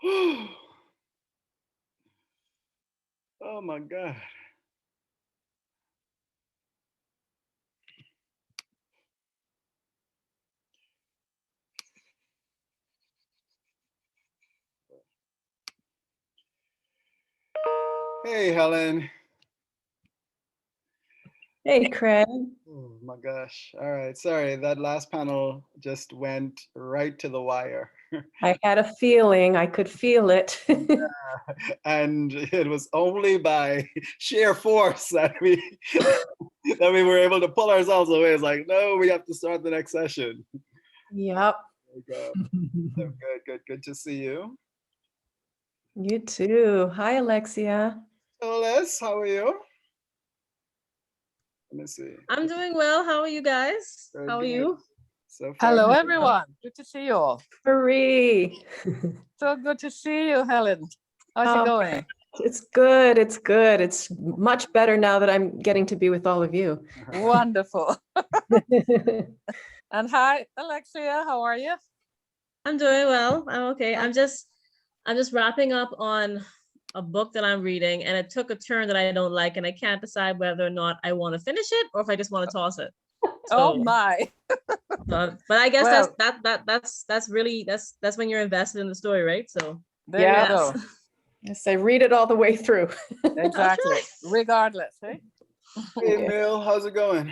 Oh my God. Hey, Helen. Hey, Craig. Oh my gosh. All right. Sorry, that last panel just went right to the wire. I had a feeling, I could feel it. And it was only by sheer force that we that we were able to pull ourselves away. It's like, no, we have to start the next session. Yep. There you go. So good to see you. You too. Hi, Alexia. So Les, how are you? Let me see. I'm doing well. How are you guys? Good, How are good. you? So far, Hello, good. everyone. Good to see you all. Marie. So good to see you, Helen. How's it going? It's good. It's good. It's much better now that I'm getting to be with all of you. Wonderful. And hi, Alexia. How are you? I'm doing well. I'm okay. Oh. I'm just wrapping up on a book that I'm reading, and it took a turn that I don't like, and I can't decide whether or not I want to finish it or if I just want to toss it. Oh So, my. but I guess Well, that's really that's when you're invested in the story, right? So there Yeah. you go. Yes, I read it all the way through. Exactly. right. Regardless, eh? Hey, Emil, how's it going?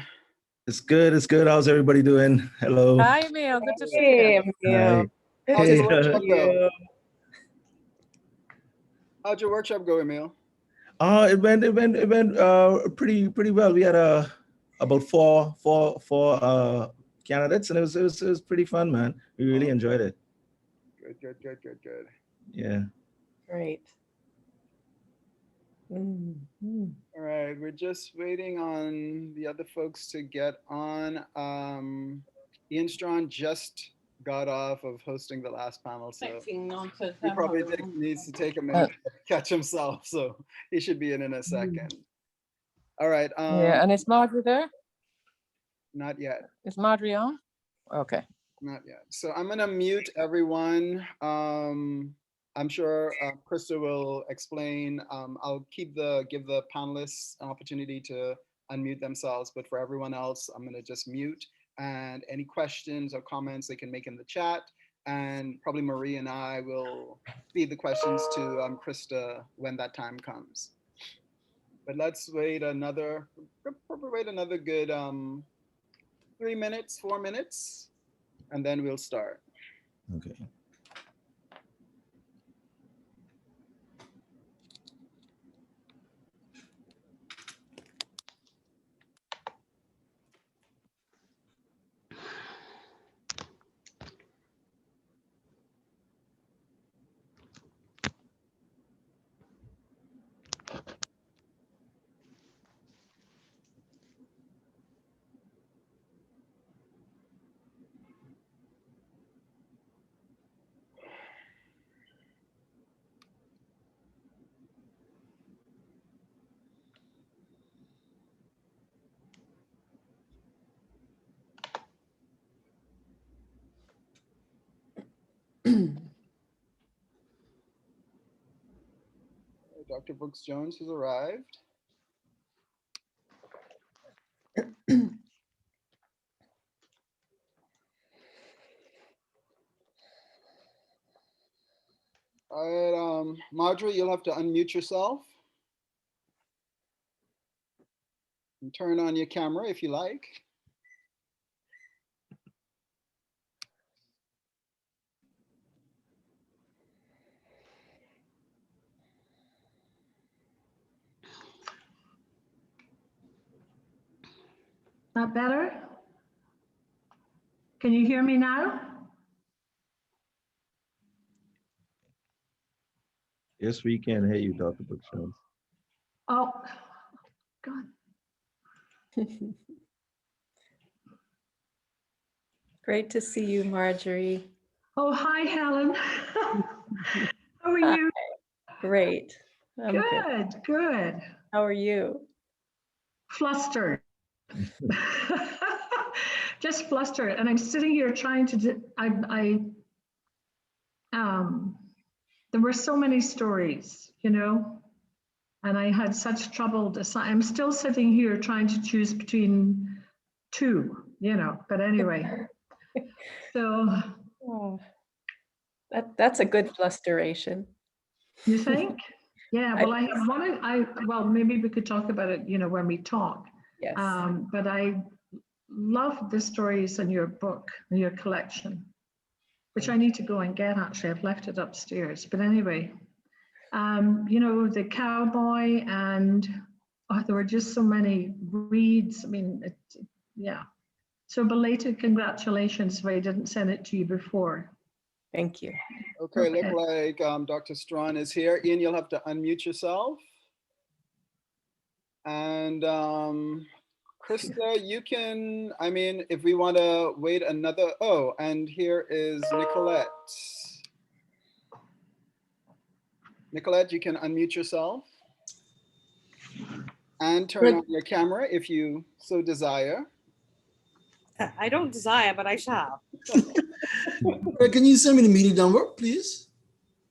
It's good. It's good. How's everybody doing? Hello. Hi, Emil. Good to see Hey, you. Emil. Hi. Good How's to the Hey, workshop see go? you. How'd your workshop go, Emil? it went pretty well. We had about four candidates, and it was pretty fun, man. We really enjoyed it. Good. Yeah. Great. Mhm. All right, we're just waiting on the other folks to get on. Ian Strawn just got off of hosting the last panel, so he probably needs to take a minute to catch himself. So he should be in a second. All right. Yeah, and is Marjorie there? Not yet. Is Marjorie on? Okay. Not yet. So I'm gonna mute everyone. I'm sure Krista will explain. I'll give the panelists an opportunity to unmute themselves, but for everyone else, I'm gonna just mute. And any questions or comments they can make in the chat. And probably Marie and I will feed the questions to Krista when that time comes. But let's wait another good 3 minutes, 4 minutes, and then we'll start. Okay. Dr. Brooks Jones has arrived. All right, Marjorie, you'll have to unmute yourself and turn on your camera if you like. Not better? Can you hear me now? Yes, we can hear you, Dr. Brooks Jones. Oh, God. Great to see you, Marjorie. Oh, hi, Helen. How are you? Great. I'm Good, good. How are you? Flustered. Just flustered. And I'm sitting here trying to, the there were so many stories, you know, and I had such trouble deciding. I'm still sitting here trying to choose between two, you know, but anyway. So Oh, that's a good flusteration. you think? Yeah, I well, I think have one, well, maybe we could talk about it, you know, when we talk. Yes. But I love the stories in your book, in your collection, which I need to go and get, actually. I've left it upstairs. But anyway, you know, the cowboy and there were just so many reads. I mean, yeah. So belated congratulations if I didn't send it to you before. Thank you. Okay, Okay. look like Dr. Strawn is here. Ian, you'll have to unmute yourself. And Krista, you can, I mean, if we want to wait another, oh, and here is Nicolette. Nicolette, you can unmute yourself and turn on your camera if you so desire. I don't desire, but I shall. Can you send me the meeting number, please?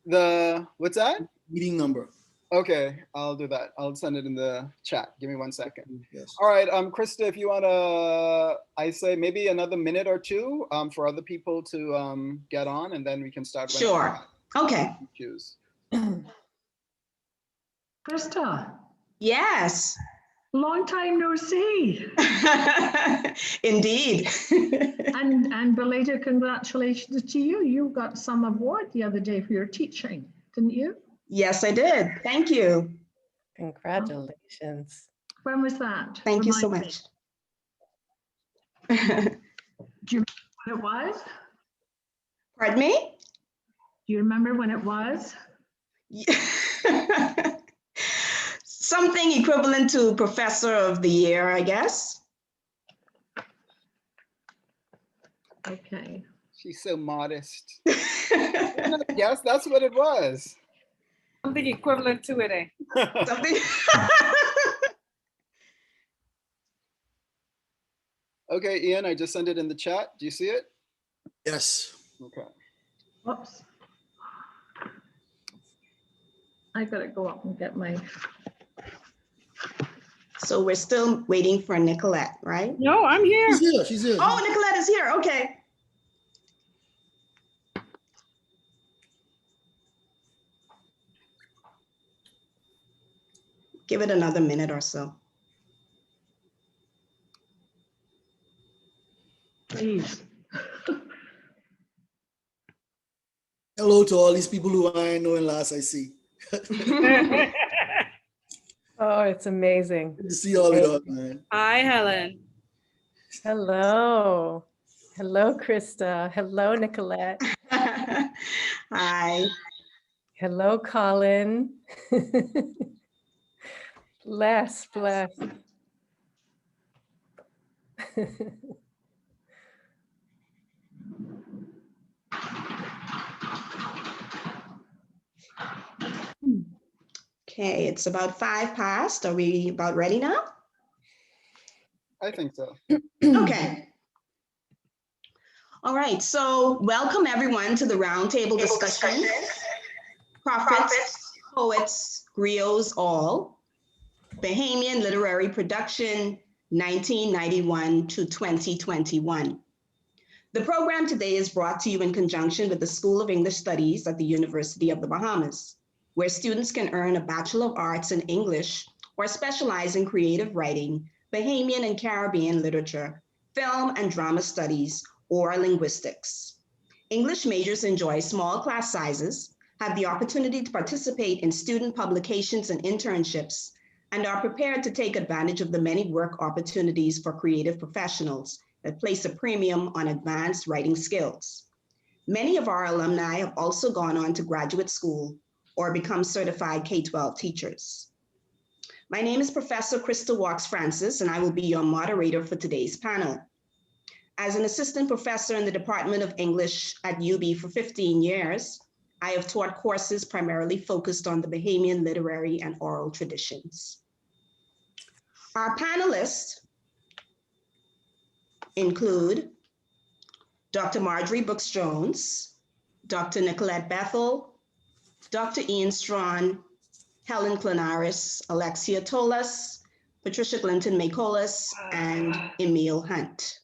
What's that? Meeting number. Okay, I'll do that. I'll send it in the chat. Give me 1 second. Yes. All right, Krista, if you want to, I say maybe another minute or two for other people to get on, and then we can start. Sure. Okay. You choose. Krista, Yes. long time no see. Indeed. And belated congratulations to you. You got some award the other day for your teaching, didn't you? Yes, I did. Thank you. Congratulations. When was that? Thank you so Remind me. much. Do you remember when it was? Pardon me? Do you remember when it was? Something equivalent to Professor of the Year, I guess. Okay. She's so modest. Yes, that's what it was. Something equivalent to it, eh? Something. Okay, Ian, I just sent it in the chat. Do you see it? Yes. Okay. Whoops. I gotta go up and get my. So we're still waiting for Nicolette, right? No, I'm here. She's here. She's here. Oh, Nicolette is here. Okay. Give it another minute or so. Please. Hello to all these people who I know and last I see. Oh, it's amazing. Good to see all of y'all, man. Hi, Helen. Hello. Hello, Krista. Hello, Nicolette. Hi. Hello, Colin. Bless. Okay, it's about 5 past. Are we about ready now? I think so. Okay. All right, so welcome everyone to the roundtable discussion. Prophets, Poets, Griots, All. Bahamian Literary Production, 1991 to 2021. The program today is brought to you in conjunction with the School of English Studies at the University of the Bahamas, where students can earn a Bachelor of Arts in English or specialize in creative writing, Bahamian and Caribbean literature, film and drama studies, or linguistics. English majors enjoy small class sizes, have the opportunity to participate in student publications and internships, and are prepared to take advantage of the many work opportunities for creative professionals that place a premium on advanced writing skills. Many of our alumni have also gone on to graduate school or become certified K-12 teachers. My name is Professor Krista Walks-Francis, and I will be your moderator for today's panel. As an assistant professor in the Department of English at UB for 15 years, I have taught courses primarily focused on the Bahamian literary and oral traditions. Our panelists include Dr. Marjorie Brooks-Jones, Dr. Nicolette Bethel, Dr. Ian Strawn, Helen Clanaris, Alexia Tolas, Patricia Glinton-Macolas, and Emil Hunt.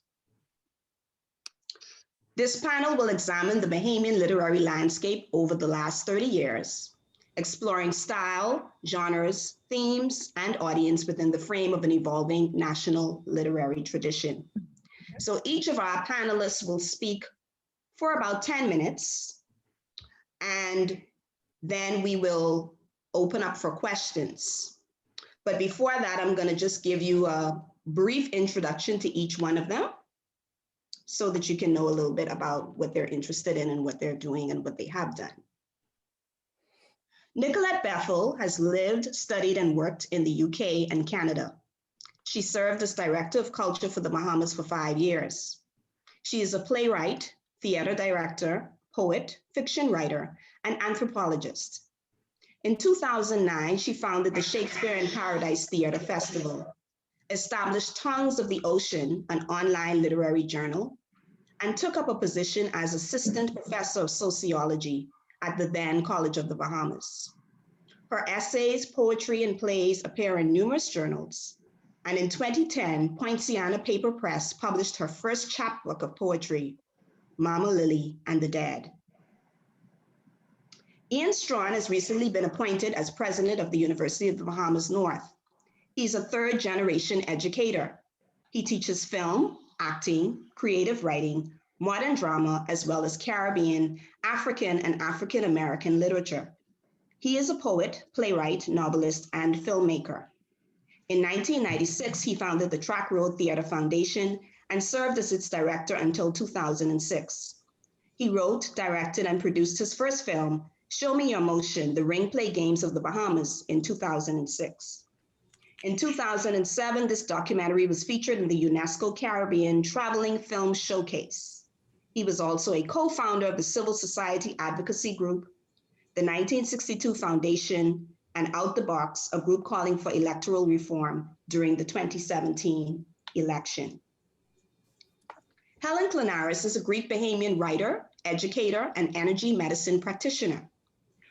This panel will examine the Bahamian literary landscape over the last 30 years, exploring style, genres, themes, and audience within the frame of an evolving national literary tradition. So each of our panelists will speak for about 10 minutes, and then we will open up for questions. But before that, I'm going to just give you a brief introduction to each one of them so that you can know a little bit about what they're interested in and what they're doing and what they have done. Nicolette Bethel has lived, studied, and worked in the UK and Canada. She served as Director of Culture for the Bahamas for 5 years. She is a playwright, theater director, poet, fiction writer, and anthropologist. In 2009, she founded the Shakespeare in Paradise Theater Festival, established Tongues of the Ocean, an online literary journal, and took up a position as Assistant Professor of Sociology at the then College of the Bahamas. Her essays, poetry, and plays appear in numerous journals, and in 2010, Poinciana Paper Press published her first chapbook of poetry, Mama Lily and the Dead. Ian Strawn has recently been appointed as president of the University of the Bahamas North. He's a third-generation educator. He teaches film, acting, creative writing, modern drama, as well as Caribbean, African, and African-American literature. He is a poet, playwright, novelist, and filmmaker. In 1996, he founded the Track Road Theater Foundation and served as its director until 2006. He wrote, directed, and produced his first film, Show Me Your Motion, The Ring Play Games of the Bahamas, in 2006. In 2007, this documentary was featured in the UNESCO Caribbean Traveling Film Showcase. He was also a co-founder of the Civil Society Advocacy Group, the 1962 Foundation, and Out the Box, a group calling for electoral reform during the 2017 election. Helen Clanaris is a Greek Bahamian writer, educator, and energy medicine practitioner.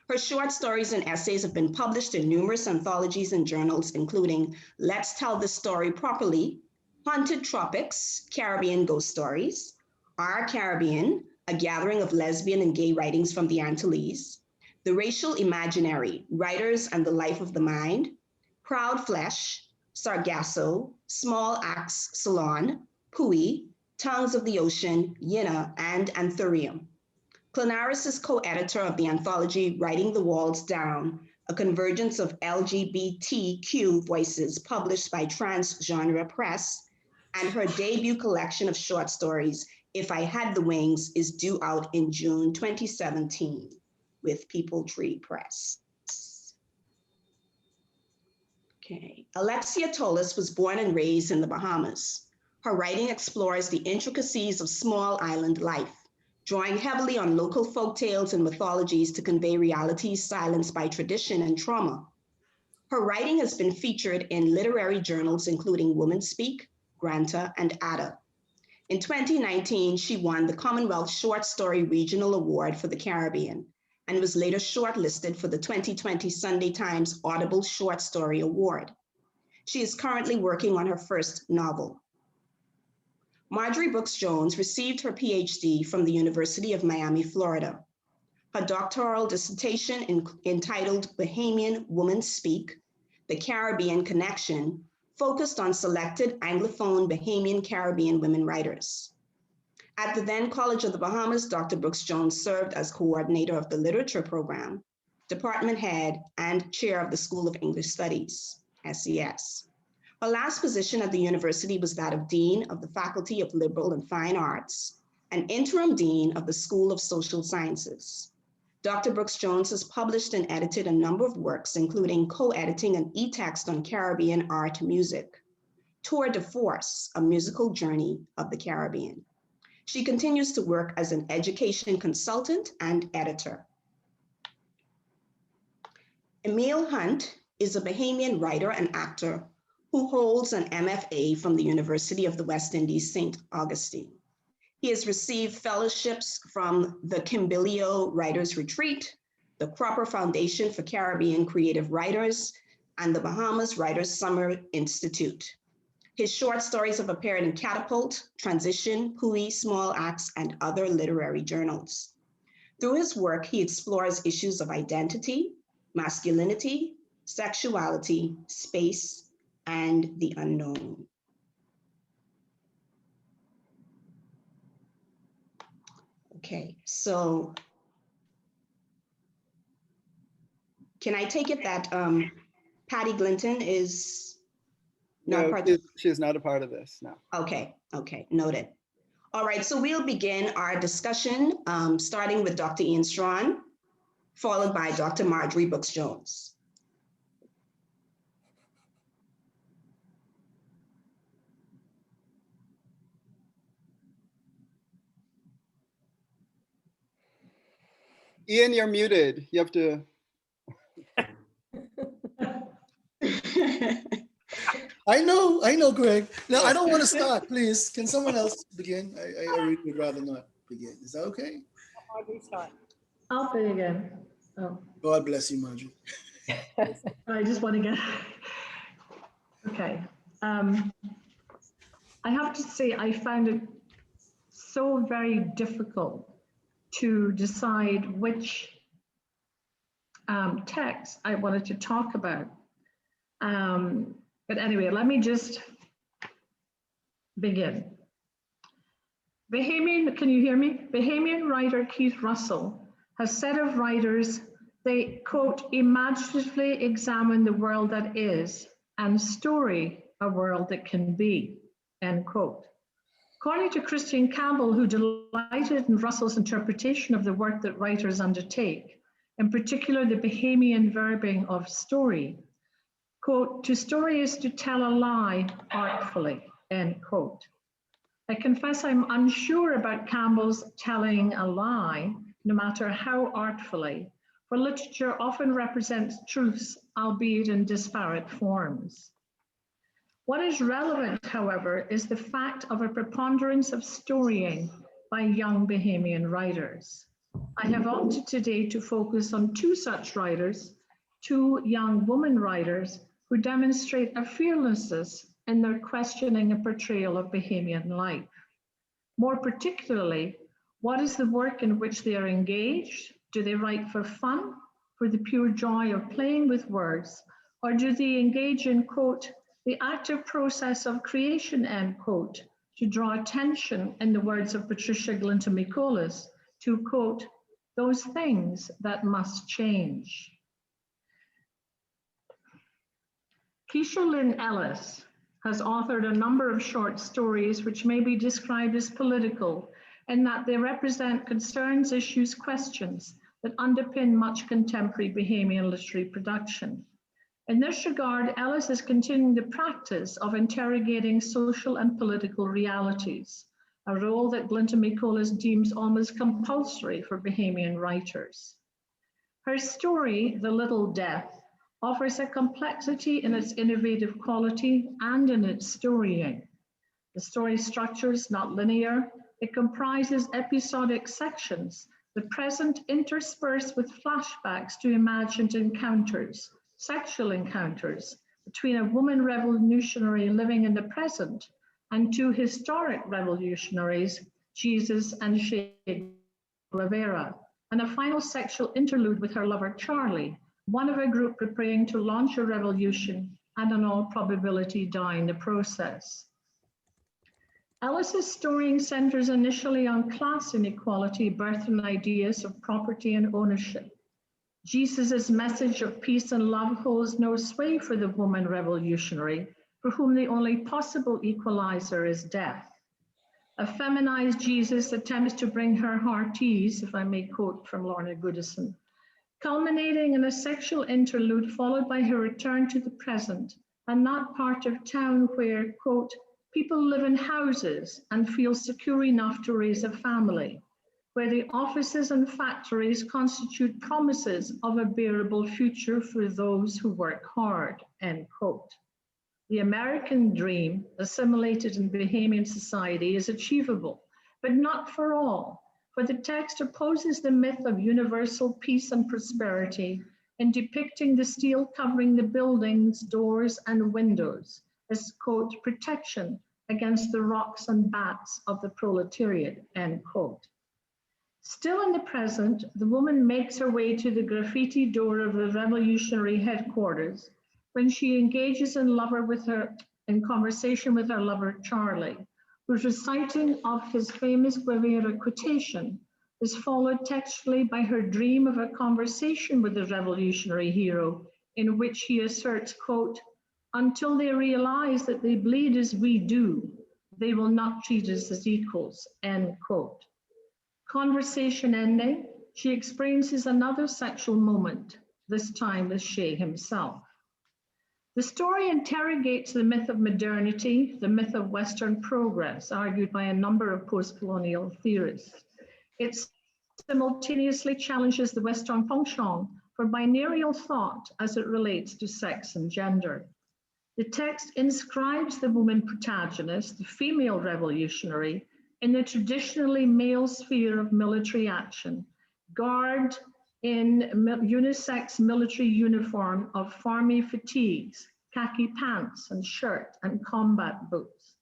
Her short stories and essays have been published in numerous anthologies and journals, including Let's Tell This Story Properly, Haunted Tropics, Caribbean Ghost Stories, Our Caribbean, a gathering of lesbian and gay writings from the Antilles, The Racial Imaginary, Writers and the Life of the Mind, Proud Flesh, Sargasso, Small Axe Salon, Pui, Tongues of the Ocean, Yina, and Anthurium. Clanaris is co-editor of the anthology Writing the Walls Down, a convergence of LGBTQ voices published by Transgenre Press, and her debut collection of short stories, If I Had the Wings, is due out in June 2017 with People Tree Press. Okay, Alexia Tolas was born and raised in the Bahamas. Her writing explores the intricacies of small island life, drawing heavily on local folktales and mythologies to convey realities silenced by tradition and trauma. Her writing has been featured in literary journals including Woman Speak, Granta, and Ada. In 2019, she won the Commonwealth Short Story Regional Award for the Caribbean and was later shortlisted for the 2020 Sunday Times Audible Short Story Award. She is currently working on her first novel. Marjorie Brooks Jones received her PhD from the University of Miami, Florida. Her doctoral dissertation entitled Bahamian Women Speak, The Caribbean Connection, focused on selected Anglophone Bahamian Caribbean women writers. At the then College of the Bahamas, Dr. Brooks Jones served as coordinator of the literature program, department head, and chair of the School of English Studies, SES. Her last position at the university was that of Dean of the Faculty of Liberal and Fine Arts and interim Dean of the School of Social Sciences. Dr. Brooks Jones has published and edited a number of works, including co-editing an e-text on Caribbean art music, Tour de Force, a musical journey of the Caribbean. She continues to work as an education consultant and editor. Emil Hunt is a Bahamian writer and actor who holds an MFA from the University of the West Indies, St. Augustine. He has received fellowships from the Kimbilio Writers Retreat, the Cropper Foundation for Caribbean Creative Writers, and the Bahamas Writers Summer Institute. His short stories have appeared in Catapult, Transition, Pui, Small Axe, and other literary journals. Through his work, he explores issues of identity, masculinity, sexuality, space, and the unknown. Okay, so can I take it that Patty Glinton is not No, part of? she's not a part of this, no. Okay, noted. All right, so we'll begin our discussion starting with Dr. Ian Strawn, followed by Dr. Marjorie Brooks-Jones. Ian, you're muted. You have to. I know, Greg. No, I don't want to start, please. Can someone else begin? I really would rather not begin. Is that okay? I'll begin. Oh, God bless you, Marjorie. I just want to get. Okay. I have to say, I found it so very difficult to decide which text I wanted to talk about. But anyway, let me just begin. Bahamian, can you hear me? Bahamian writer Keith Russell has said of writers, they, quote, imaginatively examine the world that is and story a world that can be, end quote. According to Christian Campbell, who delighted in Russell's interpretation of the work that writers undertake, in particular the Bahamian verbing of story, quote, to story is to tell a lie artfully, end quote. I confess I'm unsure about Campbell's telling a lie, no matter how artfully, for literature often represents truths, albeit in disparate forms. What is relevant, however, is the fact of a preponderance of storying by young Bahamian writers. I have opted today to focus on two such writers, two young woman writers who demonstrate a fearlessness in their questioning and portrayal of Bahamian life. More particularly, what is the work in which they are engaged? Do they write for fun, for the pure joy of playing with words, or do they engage in, quote, the active process of creation, end quote, to draw attention, in the words of Patricia Glinton-Micolas, to, quote, those things that must change. Keisha Lynn Ellis has authored a number of short stories which may be described as political in that they represent concerns, issues, questions that underpin much contemporary Bahamian literary production. In this regard, Ellis is continuing the practice of interrogating social and political realities, a role that Glinton-Micolas deems almost compulsory for Bahamian writers. Her story, The Little Death, offers a complexity in its innovative quality and in its storying. The story structure is not linear. It comprises episodic sections, the present interspersed with flashbacks to imagined encounters, sexual encounters, between a woman revolutionary living in the present and two historic revolutionaries, Jesus and Che Guevara, and a final sexual interlude with her lover Charlie, one of a group preparing to launch a revolution and in all probability die in the process. Ellis's storying centers initially on class inequality, birth and ideas of property and ownership. Jesus's message of peace and love holds no sway for the woman revolutionary, for whom the only possible equalizer is death. A feminized Jesus attempts to bring her heart ease, if I may quote from Lorna Goodison, culminating in a sexual interlude followed by her return to the present and that part of town where, quote, people live in houses and feel secure enough to raise a family, where the offices and factories constitute promises of a bearable future for those who work hard, end quote. The American dream, assimilated in Bahamian society, is achievable, but not for all, for the text opposes the myth of universal peace and prosperity in depicting the steel covering the buildings, doors, and windows as, quote, protection against the rocks and bats of the proletariat, end quote. Still in the present, the woman makes her way to the graffiti door of the revolutionary headquarters when she engages in conversation with her lover, Charlie, whose reciting of his famous Guevara quotation is followed textually by her dream of a conversation with the revolutionary hero in which he asserts, quote, until they realize that they bleed as we do, they will not treat us as equals, end quote. Conversation ending, she experiences another sexual moment, this time with Shea himself. The story interrogates the myth of modernity, the myth of Western progress, argued by a number of post-colonial theorists. It simultaneously challenges the Western penchant for binarial thought as it relates to sex and gender. The text inscribes the woman protagonist, the female revolutionary, in the traditionally male sphere of military action, garbed in unisex military uniform of army fatigues, khaki pants and shirt and combat boots,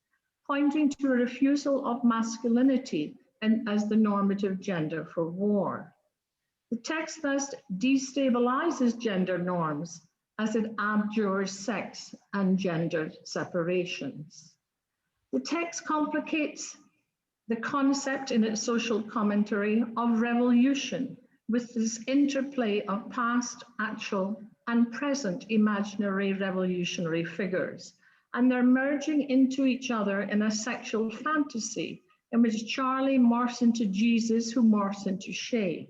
pointing to a refusal of masculinity and as the normative gender for war. The text thus destabilizes gender norms as it abjures sex and gender separations. The text complicates the concept in its social commentary of revolution with this interplay of past, actual, and present imaginary revolutionary figures, and they're merging into each other in a sexual fantasy in which Charlie morphs into Jesus, who morphs into Shea.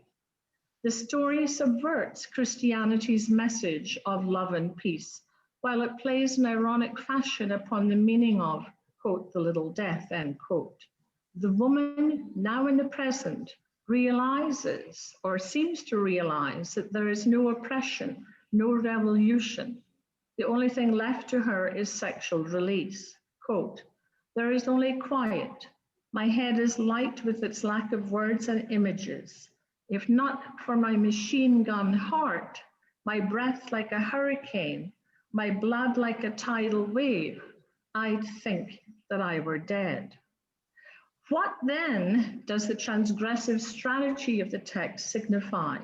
The story subverts Christianity's message of love and peace, while it plays in ironic fashion upon the meaning of, quote, the little death, end quote. The woman, now in the present, realizes or seems to realize that there is no oppression, no revolution. The only thing left to her is sexual release. Quote, there is only quiet. My head is light with its lack of words and images. If not for my machine gun heart, my breath like a hurricane, my blood like a tidal wave, I'd think that I were dead. What then does the transgressive strategy of the text signify?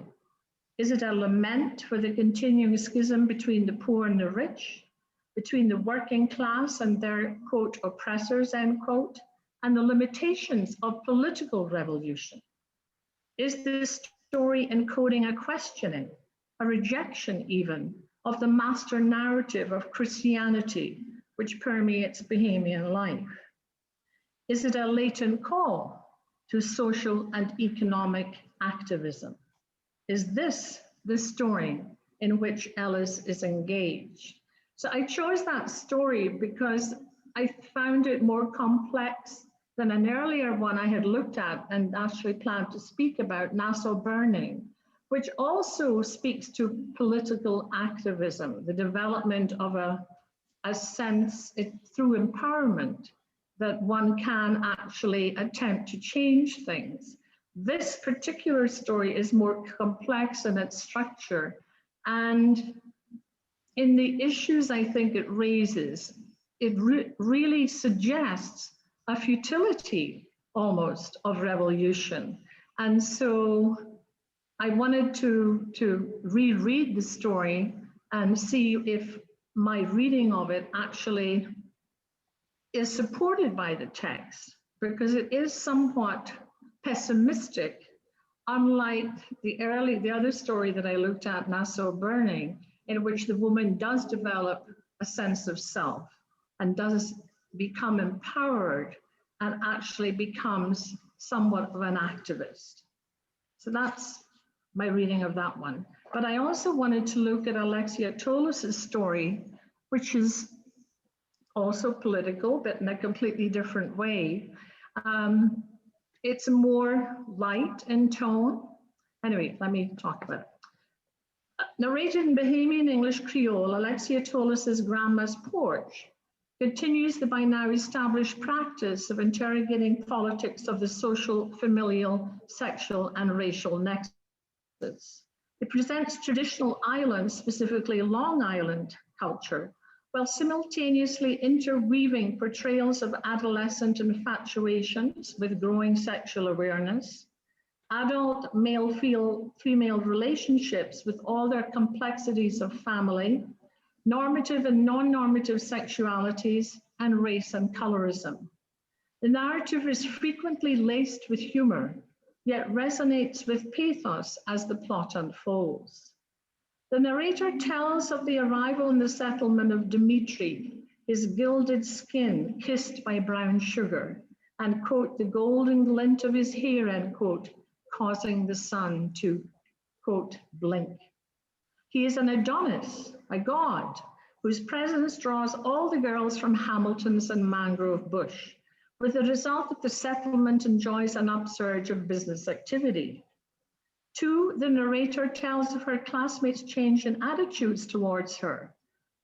Is it a lament for the continuing schism between the poor and the rich, between the working class and their, quote, oppressors, end quote, and the limitations of political revolution? Is this story encoding a questioning, a rejection even, of the master narrative of Christianity, which permeates Bahamian life? Is it a latent call to social and economic activism? Is this the story in which Ellis is engaged? So I chose that story because I found it more complex than an earlier one I had looked at and actually planned to speak about, Nassau Burning, which also speaks to political activism, the development of a sense through empowerment that one can actually attempt to change things. This particular story is more complex in its structure, and in the issues I think it raises, it really suggests a futility almost of revolution. And so I wanted to reread the story and see if my reading of it actually is supported by the text, because it is somewhat pessimistic, unlike the other story that I looked at, Nassau Burning, in which the woman does develop a sense of self and does become empowered and actually becomes somewhat of an activist. So that's my reading of that one. But I also wanted to look at Alexia Tolus's story, which is also political, but in a completely different way. It's more light in tone. Anyway, let me talk about it. Narrated in Bahamian English Creole, Alexia Tolus's Grandma's Porch continues the by now established practice of interrogating politics of the social, familial, sexual, and racial nexus. It presents traditional island, specifically Long Island culture, while simultaneously interweaving portrayals of adolescent infatuations with growing sexual awareness, adult male-female relationships with all their complexities of family, normative and non-normative sexualities, and race and colorism. The narrative is frequently laced with humor, yet resonates with pathos as the plot unfolds. The narrator tells of the arrival in the settlement of Dmitri, his gilded skin kissed by brown sugar, and, quote, the golden glint of his hair, end quote, causing the sun to, quote, blink. He is an Adonis, a god, whose presence draws all the girls from Hamilton's and Mangrove Bush, with the result that the settlement enjoys an upsurge of business activity. 2, the narrator tells of her classmates' change in attitudes towards her.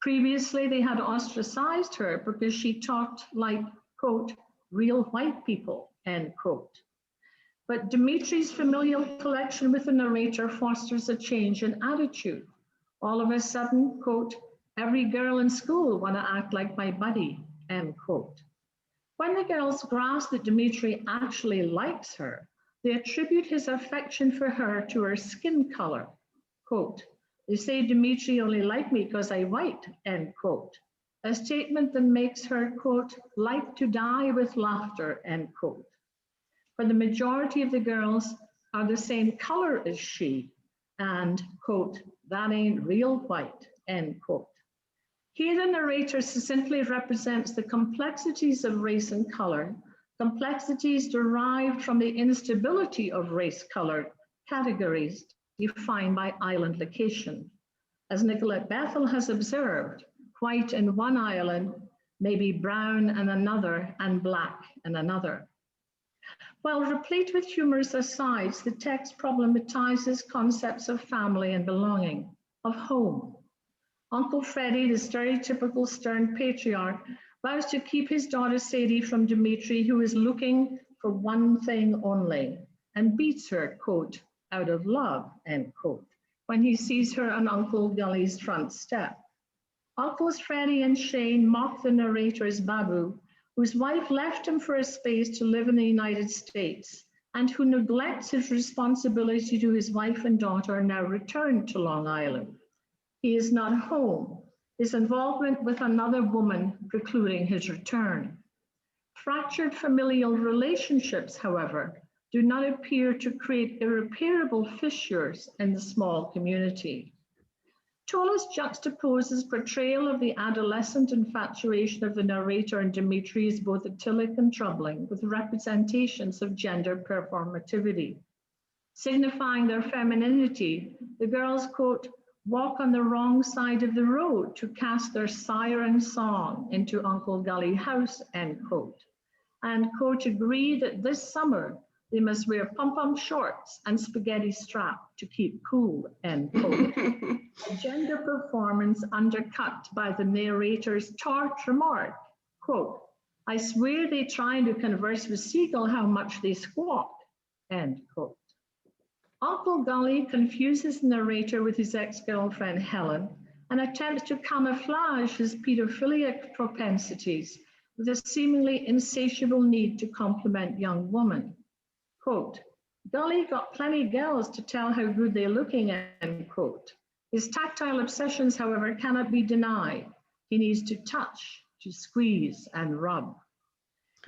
Previously, they had ostracized her because she talked like, quote, real white people, end quote. But Dimitri's familial connection with the narrator fosters a change in attitude. All of a sudden, quote, every girl in school want to act like my buddy, end quote. When the girls grasp that Dimitri actually likes her, they attribute his affection for her to her skin color. Quote, they say Dimitri only like me because I'm white, end quote. A statement that makes her, quote, like to die with laughter, end quote. For the majority of the girls are the same color as she, and, quote, that ain't real white, end quote. Here the narrator succinctly represents the complexities of race and color, complexities derived from the instability of race-color categories defined by island location. As Nicolette Bethel has observed, white in one island may be brown in another and black in another. While replete with humorous asides, the text problematizes concepts of family and belonging, of home. Uncle Freddie, the stereotypical stern patriarch, vows to keep his daughter Sadie from Dimitri, who is looking for one thing only, and beats her, quote, out of love, end quote, when he sees her on Uncle Gully's front step. Uncles Freddie and Shane mock the narrator as Babu, whose wife left him for a space to live in the United States, and who neglects his responsibility to his wife and daughter, now returned to Long Island. He is not home, his involvement with another woman precluding his return. Fractured familial relationships, however, do not appear to create irreparable fissures in the small community. Tolis juxtaposes portrayal of the adolescent infatuation of the narrator and Dimitri as both idyllic and troubling, with representations of gender performativity. Signifying their femininity, the girls, quote, walk on the wrong side of the road to cast their siren song into Uncle Gully house, end quote. And, quote, agree that this summer they must wear pom-pom shorts and spaghetti strap to keep cool, end quote. A gender performance undercut by the narrator's tart remark, quote, I swear they trying to converse with Seagull how much they squawk, end quote. Uncle Gully confuses the narrator with his ex-girlfriend Helen and attempts to camouflage his pedophilic propensities with a seemingly insatiable need to compliment young women. Quote, Gully got plenty girls to tell how good they're looking, end quote. His tactile obsessions, however, cannot be denied. He needs to touch, to squeeze, and rub.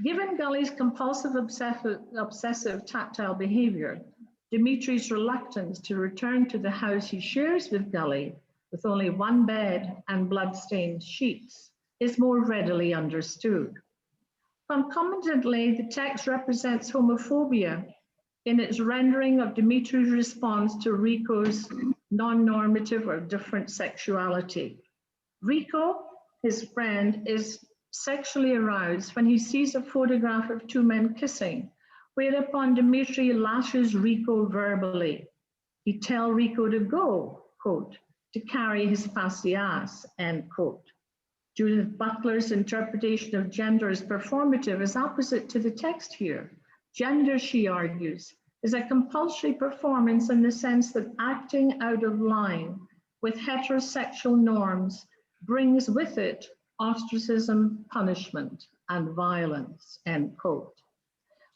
Given Gully's compulsive obsessive tactile behavior, Dimitri's reluctance to return to the house he shares with Gully, with only one bed and blood-stained sheets, is more readily understood. Concomitantly, the text represents homophobia in its rendering of Dimitri's response to Rico's non-normative or different sexuality. Rico, his friend, is sexually aroused when he sees a photograph of two men kissing, whereupon Dimitri lashes Rico verbally. He tells Rico to go, quote, to carry his fussy ass, end quote. Judith Butler's interpretation of gender as performative is opposite to the text here. Gender, she argues, is a compulsory performance in the sense that acting out of line with heterosexual norms brings with it ostracism, punishment, and violence, end quote.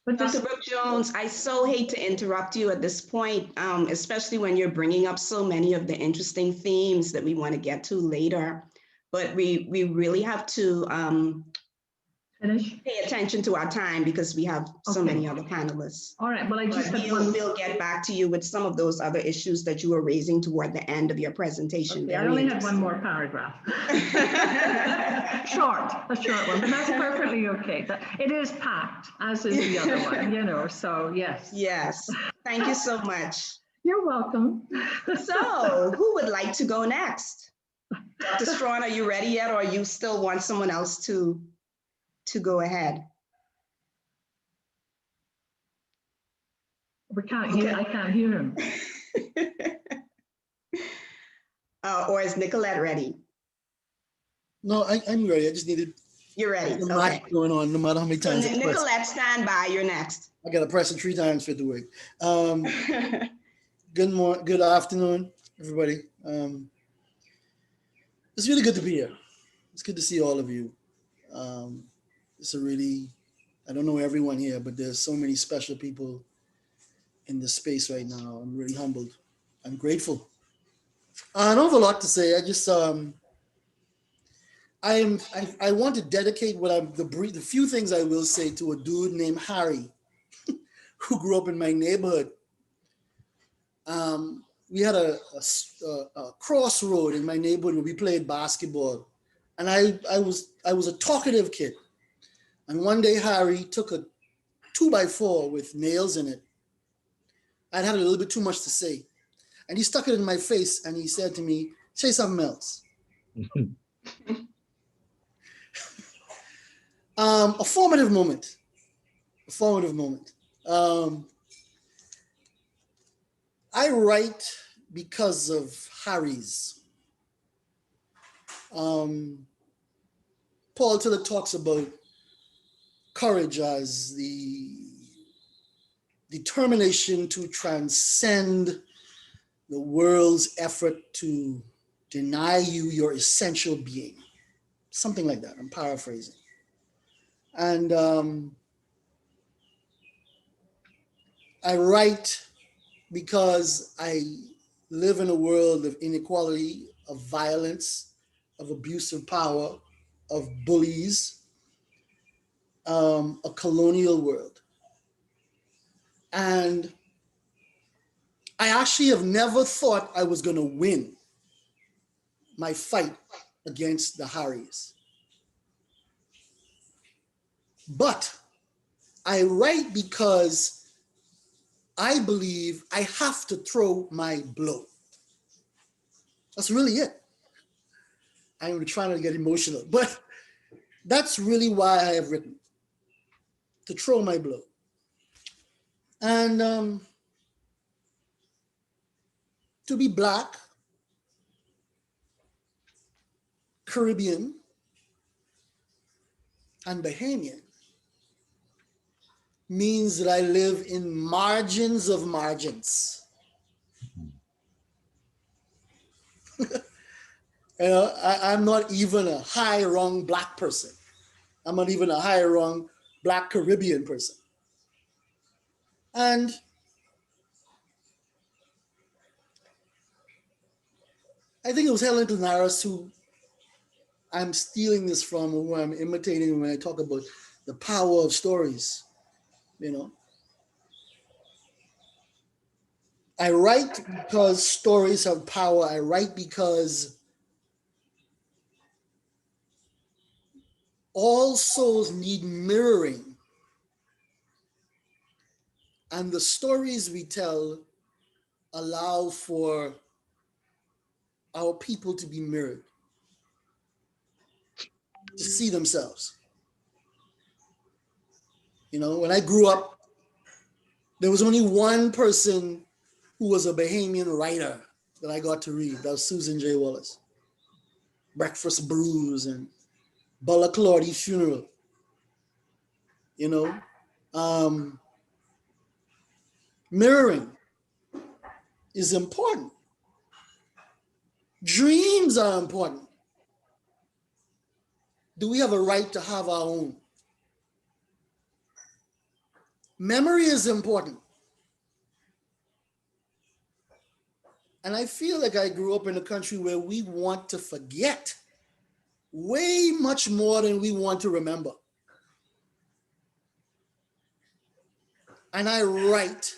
But Dr. this, Brooke Jones, I so hate to interrupt you at this point, especially when you're bringing up so many of the interesting themes that we want to get to later. But we really have to finish? pay attention to our time because we have so Okay. many other panelists. All right, well, I just But had one. we'll get back to you with some of those other issues that you were raising toward the end of your presentation. Okay, I Very only had one interesting. more paragraph. Short, a short one, but that's perfectly okay. It is packed, as is the other one, you know, so yes. Yes, thank you so much. You're welcome. So who would like to go next? Dr. Strawn, are you ready yet, or you still want someone else to go ahead? We can't hear, I can't hear him. Or is Nicolette ready? No, I'm ready. I just needed You're ready. the Okay. mic going on, no matter how many So times I press. Nicolette, stand by. You're next. I gotta press it 3 times for it to work. Good afternoon, everybody. It's really good to be here. It's good to see all of you. It's a really, I don't know everyone here, but there's so many special people in this space right now. I'm really humbled. I'm grateful. I don't have a lot to say. I just, I want to dedicate the few things I will say to a dude named Harry, who grew up in my neighborhood. We had a crossroad in my neighborhood where we played basketball, and I was a talkative kid. And one day Harry took a 2x4 with nails in it. I'd had a little bit too much to say, and he stuck it in my face and he said to me, "Say something else." A formative moment. I write because of Harry's. Paul Tiller talks about courage as the determination to transcend the world's effort to deny you your essential being. Something like that. I'm paraphrasing. And I write because I live in a world of inequality, of violence, of abuse of power, of bullies, a colonial world. And I actually have never thought I was going to win my fight against the Harrys. But I write because I believe I have to throw my blow. That's really it. I'm trying to get emotional, but that's really why I have written, to throw my blow. And to be Black, Caribbean, and Bahamian means that I live in margins of margins. You know, I'm not even a high rung Black person. I'm not even a high rung Black Caribbean person. And I think it was Helen Tanaris who I'm stealing this from, who I'm imitating when I talk about the power of stories, you know. I write because stories have power. I write because all souls need mirroring. And the stories we tell allow for our people to be mirrored, to see themselves. You know, when I grew up, there was only one person who was a Bahamian writer that I got to read. That was Susan J. Wallace. Breakfast Brews and Balaclaudi's funeral. You know, mirroring is important. Dreams are important. Do we have a right to have our own? Memory is important. And I feel like I grew up in a country where we want to forget way much more than we want to remember. And I write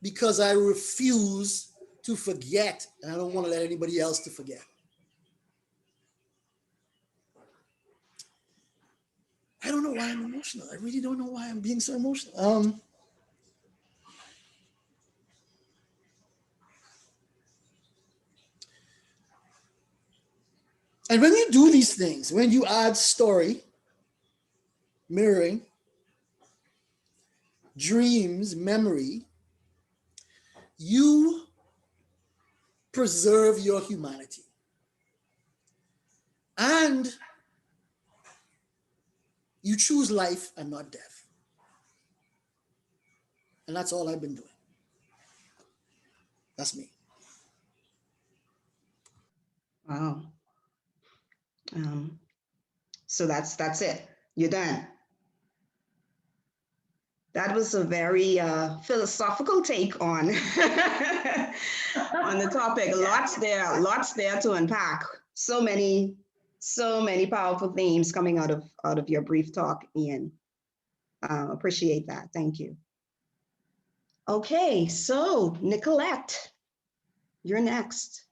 because I refuse to forget, and I don't want to let anybody else to forget. I don't know why I'm emotional. I really don't know why I'm being so emotional. And when you do these things, when you add story, mirroring, dreams, memory, you preserve your humanity. And you choose life and not death. And that's all I've been doing. That's me. Wow. So that's it. You're done. That was a very philosophical take on on the topic. Lots there to unpack. So many powerful themes coming out of your brief talk, Ian. Appreciate that. Thank you. Okay, so Nicolette, you're next.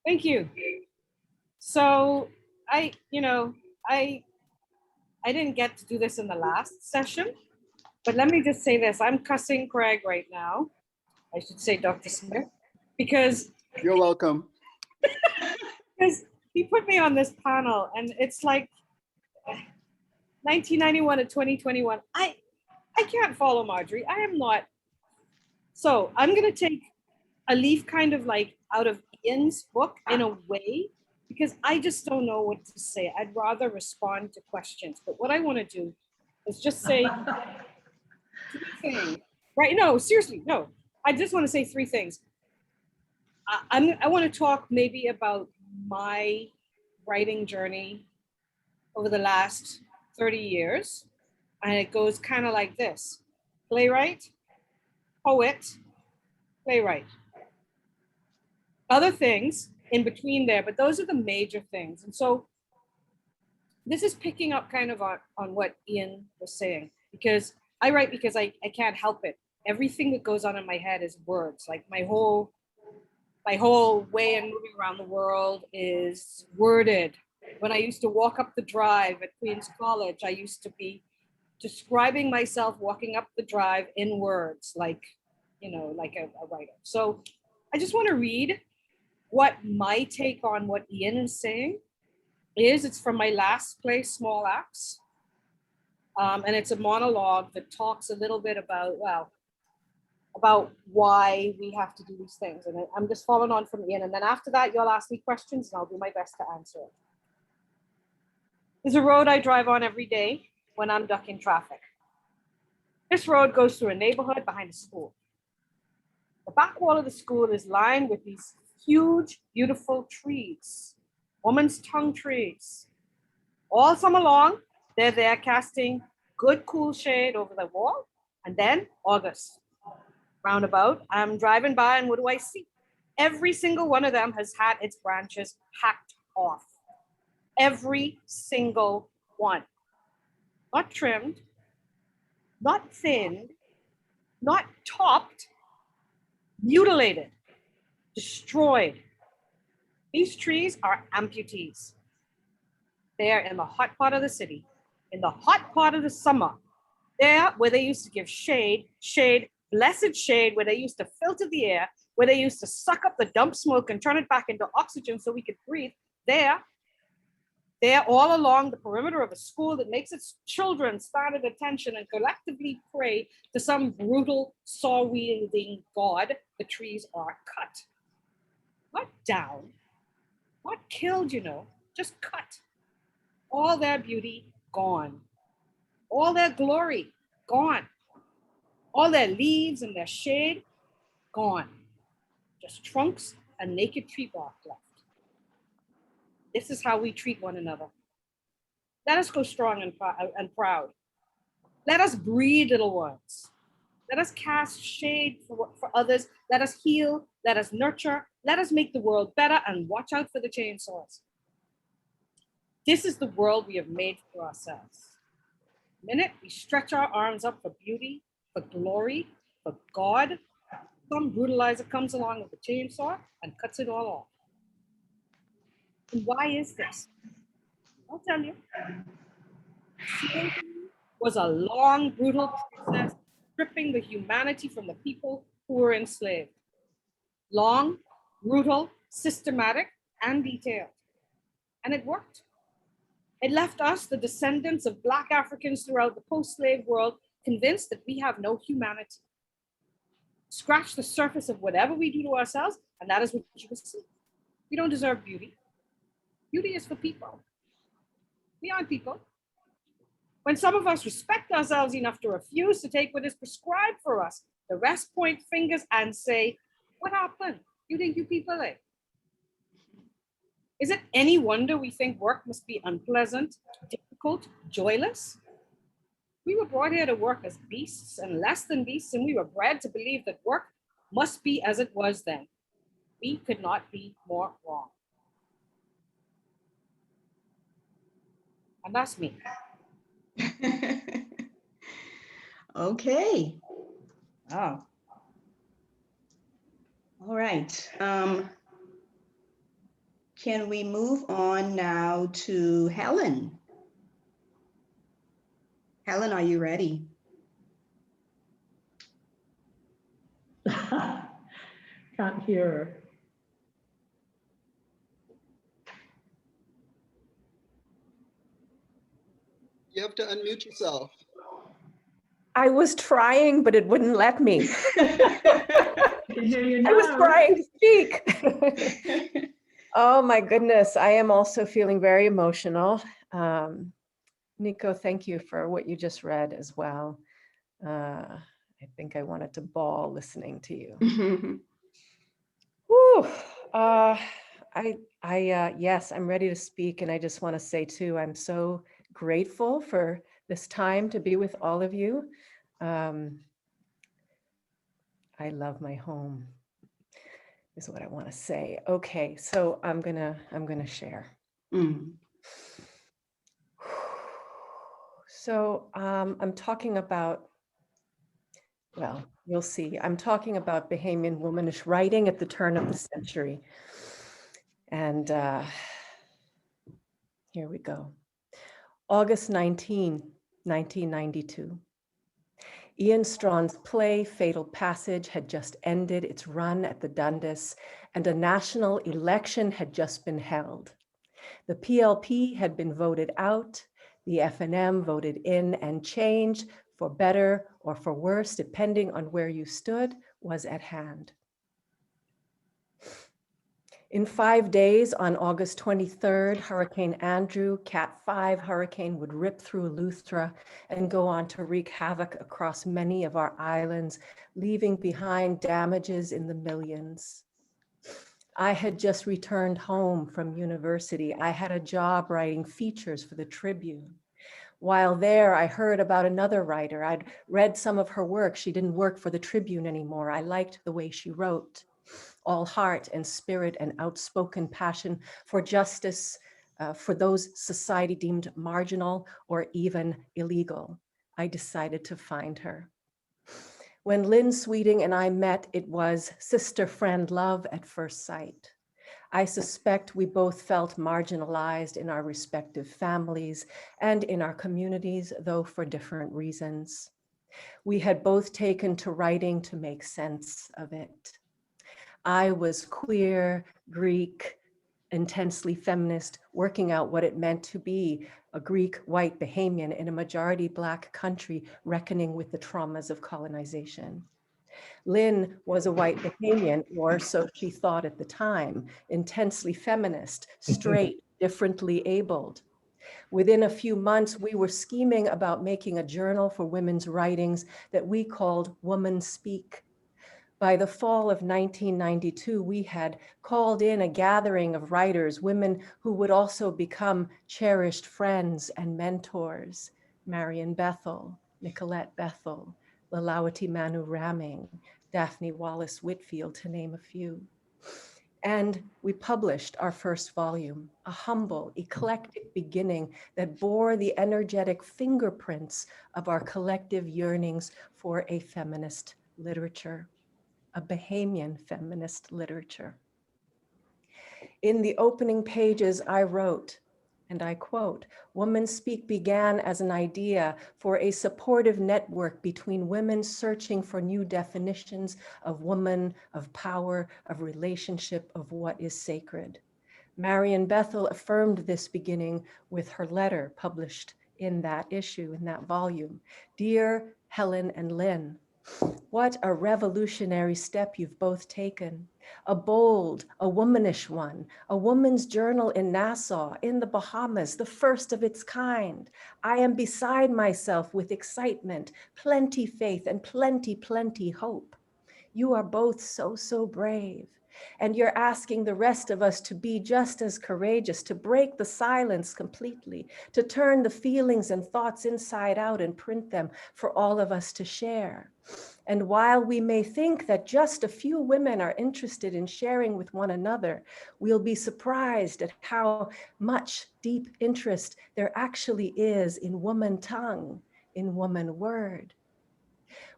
Thank you. So I didn't get to do this in the last session, but let me just say this. I'm cussing Craig right now. I should say Dr. Smith, because You're welcome. because he put me on this panel and it's like 1991 to 2021. I can't follow Marjorie. I am not. So I'm going to take a leaf kind of like out of Ian's book in a way, because I just don't know what to say. I'd rather respond to questions. But what I want to do is just say three things. Right? No, seriously, no. I just want to say three things. I want to talk maybe about my writing journey over the last 30 years. And it goes kind of like this: playwright, poet, playwright. Other things in between there, but those are the major things. And so this is picking up kind of on what Ian was saying, because I write because I can't help it. Everything that goes on in my head is words. Like my whole way of moving around the world is worded. When I used to walk up the drive at Queens College, I used to be describing myself walking up the drive in words, like, like a writer. So I just want to read what my take on what Ian is saying is. It's from my last play, Small Acts. And it's a monologue that talks a little bit about why we have to do these things. And I'm just following on from Ian. And then after that, you'll ask me questions and I'll do my best to answer it. There's a road I drive on every day when I'm ducking traffic. This road goes through a neighborhood behind a school. The back wall of the school is lined with these huge, beautiful trees, woman's tongue trees. All summer long, they're there casting good, cool shade over the wall. And then August, roundabout, I'm driving by and what do I see? Every single one of them has had its branches hacked off. Every single one. Not trimmed, not thinned, not topped, mutilated, destroyed. These trees are amputees. They are in the hot part of the city, in the hot part of the summer. There, where they used to give shade, blessed shade, where they used to filter the air, where they used to suck up the dump smoke and turn it back into oxygen so we could breathe. There, There, all along the perimeter of a school that makes its children stand at attention and collectively pray to some brutal, saw-wielding god, the trees are cut. Not down, not killed, just cut. All their beauty gone. All their glory gone. All their leaves and their shade gone. Just trunks and naked tree bark left. This is how we treat one another. Let us go strong and proud. Let us breed, little ones. Let us cast shade for others. Let us heal. Let us nurture. Let us make the world better and watch out for the chainsaws. This is the world we have made for ourselves. The minute we stretch our arms up for beauty, for glory, for God, some brutalizer comes along with a chainsaw and cuts it all off. And why is this? I'll tell you. Slavery was a long, brutal process, stripping the humanity from the people who were enslaved. Long, brutal, systematic, and detailed. And it worked. It left us, the descendants of Black Africans throughout the post-slave world, convinced that we have no humanity. Scratch the surface of whatever we do to ourselves, and that is what you will see. We don't deserve beauty. Beauty is for people. We aren't people. When some of us respect ourselves enough to refuse to take what is prescribed for us, the rest point fingers and say, what happened? You think you people, eh? Is it any wonder we think work must be unpleasant, difficult, joyless? We were brought here to work as beasts and less than beasts, and we were bred to believe that work must be as it was then. We could not be more wrong. And that's me. Okay. Oh. All right. Can we move on now to Helen? Helen, are you ready? Can't hear her. You have to unmute yourself. I was trying, but it wouldn't let me. I can hear you now. I was trying to speak. Oh my goodness, I am also feeling very emotional. Nico, thank you for what you just read as well. I think I wanted to bawl listening to you. Whew. Yes, I'm ready to speak, and I just want to say too, I'm so grateful for this time to be with all of you. I love my home, is what I want to say. Okay, so I'm gonna share. So I'm talking about, well, you'll see. I'm talking about Bahamian womanish writing at the turn of the century. And here we go. August 19, 1992. Ian Strawn's play, Fatal Passage, had just ended its run at the Dundas, and a national election had just been held. The PLP had been voted out, the FNM voted in, and change, for better or for worse, depending on where you stood, was at hand. In 5 days, on August 23rd, Hurricane Andrew, Cat 5 hurricane, would rip through Eleuthera and go on to wreak havoc across many of our islands, leaving behind damages in the millions. I had just returned home from university. I had a job writing features for the Tribune. While there, I heard about another writer. I'd read some of her work. She didn't work for the Tribune anymore. I liked the way she wrote. All heart and spirit and outspoken passion for justice for those society deemed marginal or even illegal. I decided to find her. When Lynn Sweeting and I met, it was sister, friend, love at first sight. I suspect we both felt marginalized in our respective families and in our communities, though for different reasons. We had both taken to writing to make sense of it. I was queer, Greek, intensely feminist, working out what it meant to be a Greek white Bahamian in a majority Black country, reckoning with the traumas of colonization. Lynn was a white Bahamian, or so she thought at the time, intensely feminist, straight, differently abled. Within a few months, we were scheming about making a journal for women's writings that we called Woman Speak. By the fall of 1992, we had called in a gathering of writers, women who would also become cherished friends and mentors. Marian Bethel, Nicolette Bethel, Lalawati Manu Raming, Daphne Wallace Whitfield, to name a few. And we published our first volume, a humble, eclectic beginning that bore the energetic fingerprints of our collective yearnings for a feminist literature, a Bahamian feminist literature. In the opening pages, I wrote, and I quote, Woman Speak began as an idea for a supportive network between women searching for new definitions of woman, of power, of relationship, of what is sacred. Marian Bethel affirmed this beginning with her letter published in that issue, in that volume. Dear Helen and Lynn, what a revolutionary step you've both taken. A bold, a womanish one, a woman's journal in Nassau, in the Bahamas, the first of its kind. I am beside myself with excitement, plenty faith, and plenty hope. You are both so brave. And you're asking the rest of us to be just as courageous, to break the silence completely, to turn the feelings and thoughts inside out and print them for all of us to share. And while we may think that just a few women are interested in sharing with one another, we'll be surprised at how much deep interest there actually is in woman tongue, in woman word.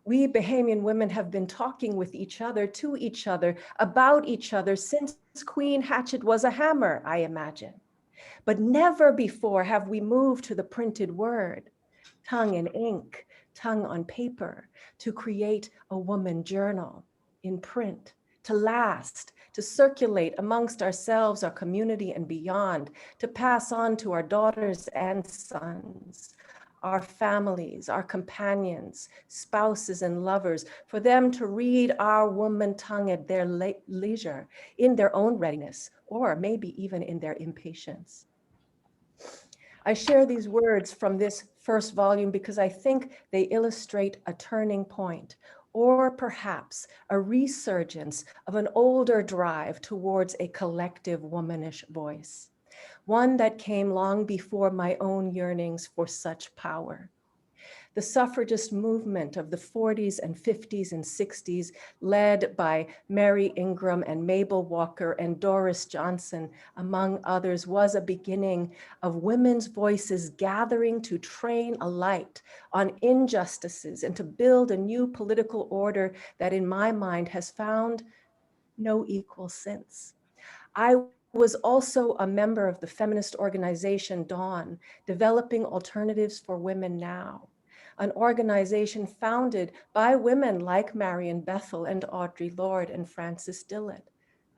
We Bahamian women have been talking with each other, to each other, about each other since Queen Hatchet was a hammer, I imagine. But never before have we moved to the printed word, tongue in ink, tongue on paper, to create a woman journal in print, to last, to circulate amongst ourselves, our community and beyond, to pass on to our daughters and sons, our families, our companions, spouses and lovers, for them to read our woman tongue at their leisure, in their own readiness, or maybe even in their impatience. I share these words from this first volume because I think they illustrate a turning point, or perhaps a resurgence of an older drive towards a collective womanish voice, one that came long before my own yearnings for such power. The suffragist movement of the 40s and 50s and 60s, led by Mary Ingram and Mabel Walker and Doris Johnson, among others, was a beginning of women's voices gathering to train a light on injustices and to build a new political order that, in my mind, has found no equal since. I was also a member of the feminist organization Dawn, developing alternatives for women now, an organization founded by women like Marian Bethel and Audre Lorde and Frances Dillard,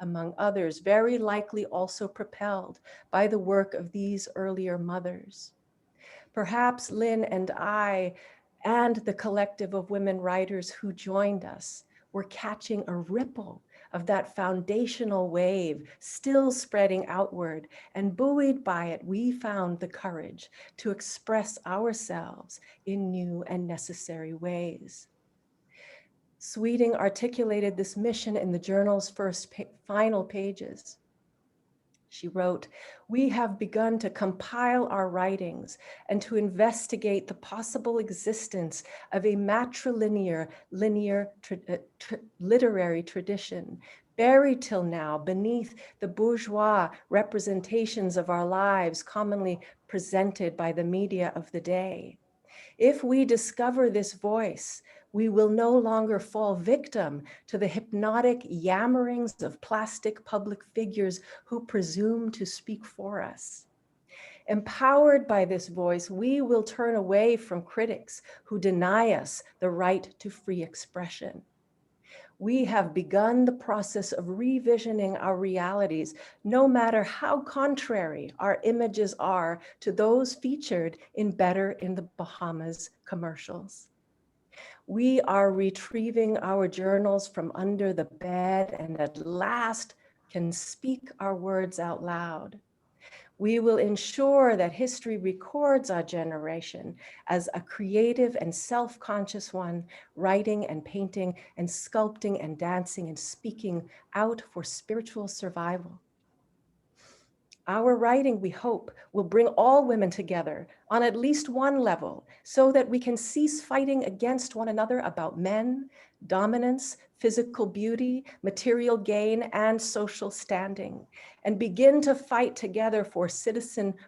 among others, very likely also propelled by the work of these earlier mothers. Perhaps Lynn and I and the collective of women writers who joined us were catching a ripple of that foundational wave still spreading outward, and buoyed by it, we found the courage to express ourselves in new and necessary ways. Sweeting articulated this mission in the journal's final pages. She wrote, "We have begun to compile our writings and to investigate the possible existence of a matrilinear literary tradition, buried till now beneath the bourgeois representations of our lives commonly presented by the media of the day. If we discover this voice, we will no longer fall victim to the hypnotic yammerings of plastic public figures who presume to speak for us. Empowered by this voice, we will turn away from critics who deny us the right to free expression. We have begun the process of revisioning our realities, no matter how contrary our images are to those featured in Better in the Bahamas commercials. We are retrieving our journals from under the bed and at last can speak our words out loud. We will ensure that history records our generation as a creative and self-conscious one, writing and painting and sculpting and dancing and speaking out for spiritual survival. Our writing, we hope, will bring all women together on at least one level so that we can cease fighting against one another about men, dominance, physical beauty, material gain, and social standing, and begin to fight together for citizenship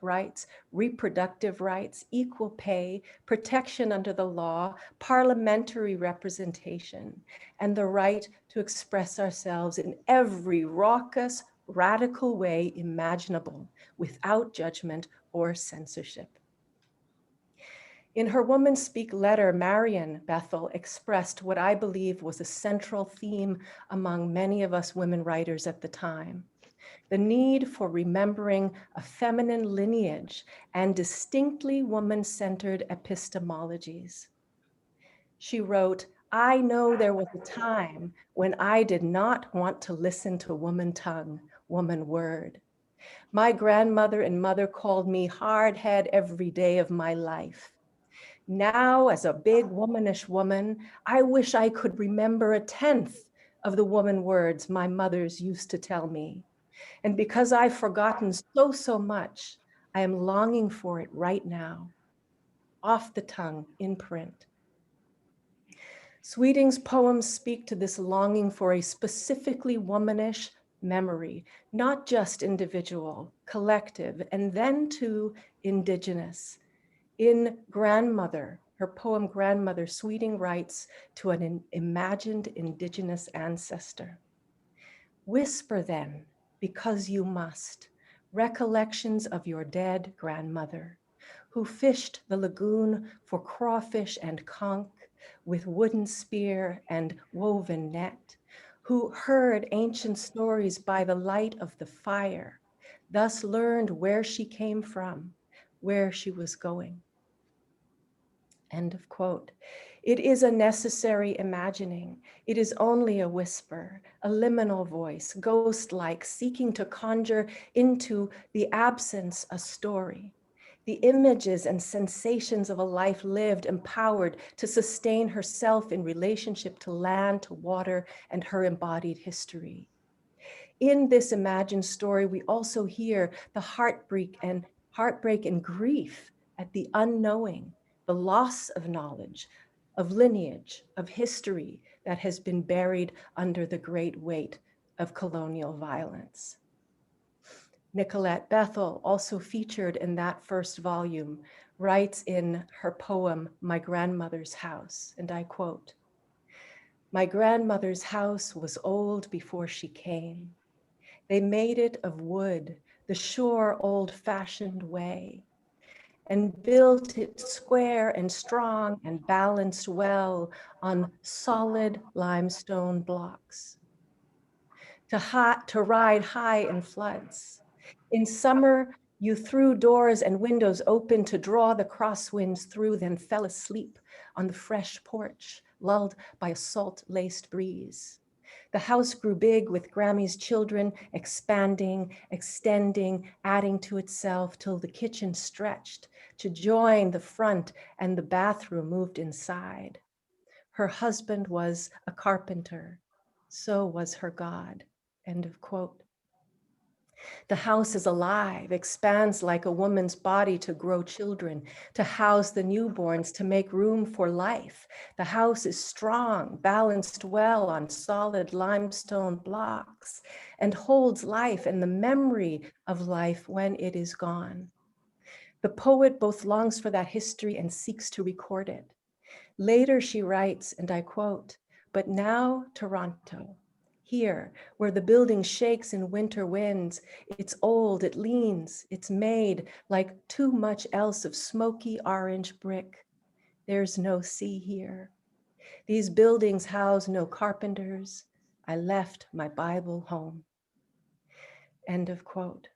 rights, reproductive rights, equal pay, protection under the law, parliamentary representation, and the right to express ourselves in every raucous, radical way imaginable, without judgment or censorship. In her Woman Speak letter, Marian Bethel expressed what I believe was a central theme among many of us women writers at the time: the need for remembering a feminine lineage and distinctly woman-centered epistemologies. She wrote, "I know there was a time when I did not want to listen to woman tongue, woman word. My grandmother and mother called me hard head every day of my life. Now, as a big womanish woman, I wish I could remember a tenth of the woman words my mothers used to tell me. And because I've forgotten so much, I am longing for it right now, off the tongue, in print." Sweeting's poems speak to this longing for a specifically womanish memory, not just individual, collective, and then too indigenous. In Grandmother, her poem Grandmother, Sweeting writes to an imagined indigenous ancestor: "Whisper then, because you must, recollections of your dead grandmother, who fished the lagoon for crawfish and conch with wooden spear and woven net, who heard ancient stories by the light of the fire, thus learned where she came from, where she was going." End of quote. It is a necessary imagining. It is only a whisper, a liminal voice, ghost-like, seeking to conjure into the absence a story. The images and sensations of a life lived, empowered to sustain herself in relationship to land, to water, and her embodied history. In this imagined story, we also hear the heartbreak and grief at the unknowing, the loss of knowledge, of lineage, of history that has been buried under the great weight of colonial violence. Nicolette Bethel, also featured in that first volume, writes in her poem, My Grandmother's House, and I quote, "My grandmother's house was old before she came. They made it of wood, the sure old-fashioned way, and built it square and strong and balanced well on solid limestone blocks. To ride high in floods. In summer, you threw doors and windows open to draw the crosswinds through, then fell asleep on the fresh porch, lulled by a salt-laced breeze. The house grew big with Grammy's children, expanding, extending, adding to itself till the kitchen stretched to join the front and the bathroom moved inside. Her husband was a carpenter. So was her God." End of quote. The house is alive, expands like a woman's body to grow children, to house the newborns, to make room for life. The house is strong, balanced well on solid limestone blocks, and holds life and the memory of life when it is gone. The poet both longs for that history and seeks to record it. Later she writes, and I quote, "But now Toronto, here, where the building shakes in winter winds, it's old, it leans, it's made like too much else of smoky orange brick. There's no sea here. These buildings house no carpenters. I left my Bible home. End of quote.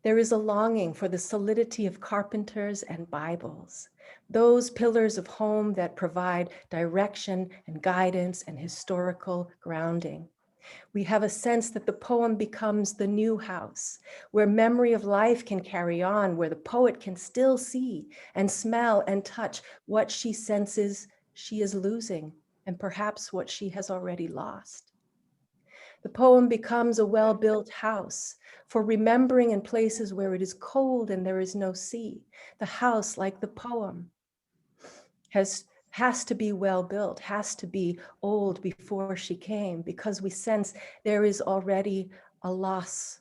There is a longing for the solidity of carpenters and Bibles, those pillars of home that provide direction and guidance and historical grounding. We have a sense that the poem becomes the new house, where memory of life can carry on, where the poet can still see and smell and touch what she senses she is losing, and perhaps what she has already lost. The poem becomes a well-built house for remembering in places where it is cold and there is no sea. The house, like the poem, has to be well built, has to be old before she came, because we sense there is already a loss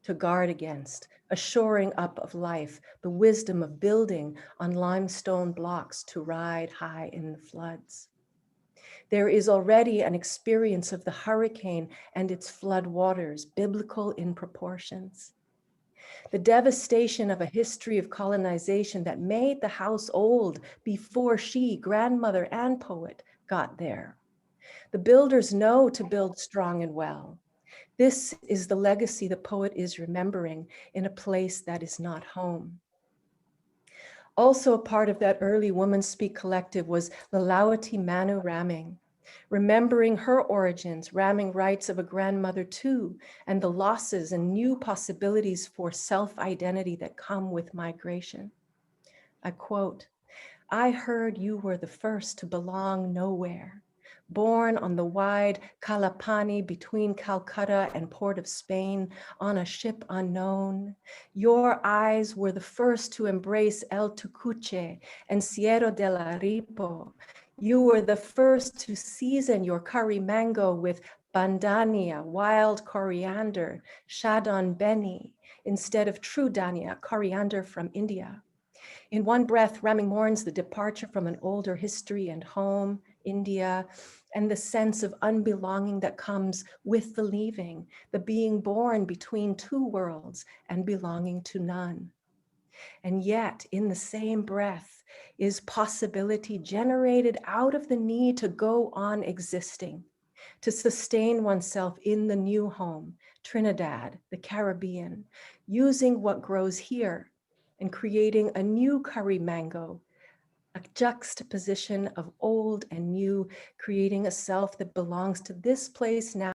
to guard against, a shoring up of life, the wisdom of building on limestone blocks to ride high in the floods. There is already an experience of the hurricane and its flood waters, biblical in proportions. The devastation of a history of colonization that made the house old before she, grandmother and poet, got there. The builders know to build strong and well. This is the legacy the poet is remembering in a place that is not home. Also a part of that early Woman Speak collective was Lalawati Manu Ramming, remembering her origins, ramming rights of a grandmother too, and the losses and new possibilities for self-identity that come with migration. I quote, "I heard you were the first to belong nowhere. Born on the wide Kalapani between Calcutta and Port of Spain on a ship unknown. Your eyes were the first to embrace El Tucuche and Sierra de la Ripo. You were the first to season your curry mango with bandania, wild coriander, shadon beni, instead of true dhania, coriander from India. In one breath, Ramming mourns the departure from an older history and home, India, and the sense of unbelonging that comes with the leaving, the being born between two worlds and belonging to none. And yet, in the same breath, is possibility generated out of the need to go on existing, to sustain oneself in the new home, Trinidad, the Caribbean, using what grows here and creating a new curry mango, a juxtaposition of old and new, creating a self that belongs to this place now.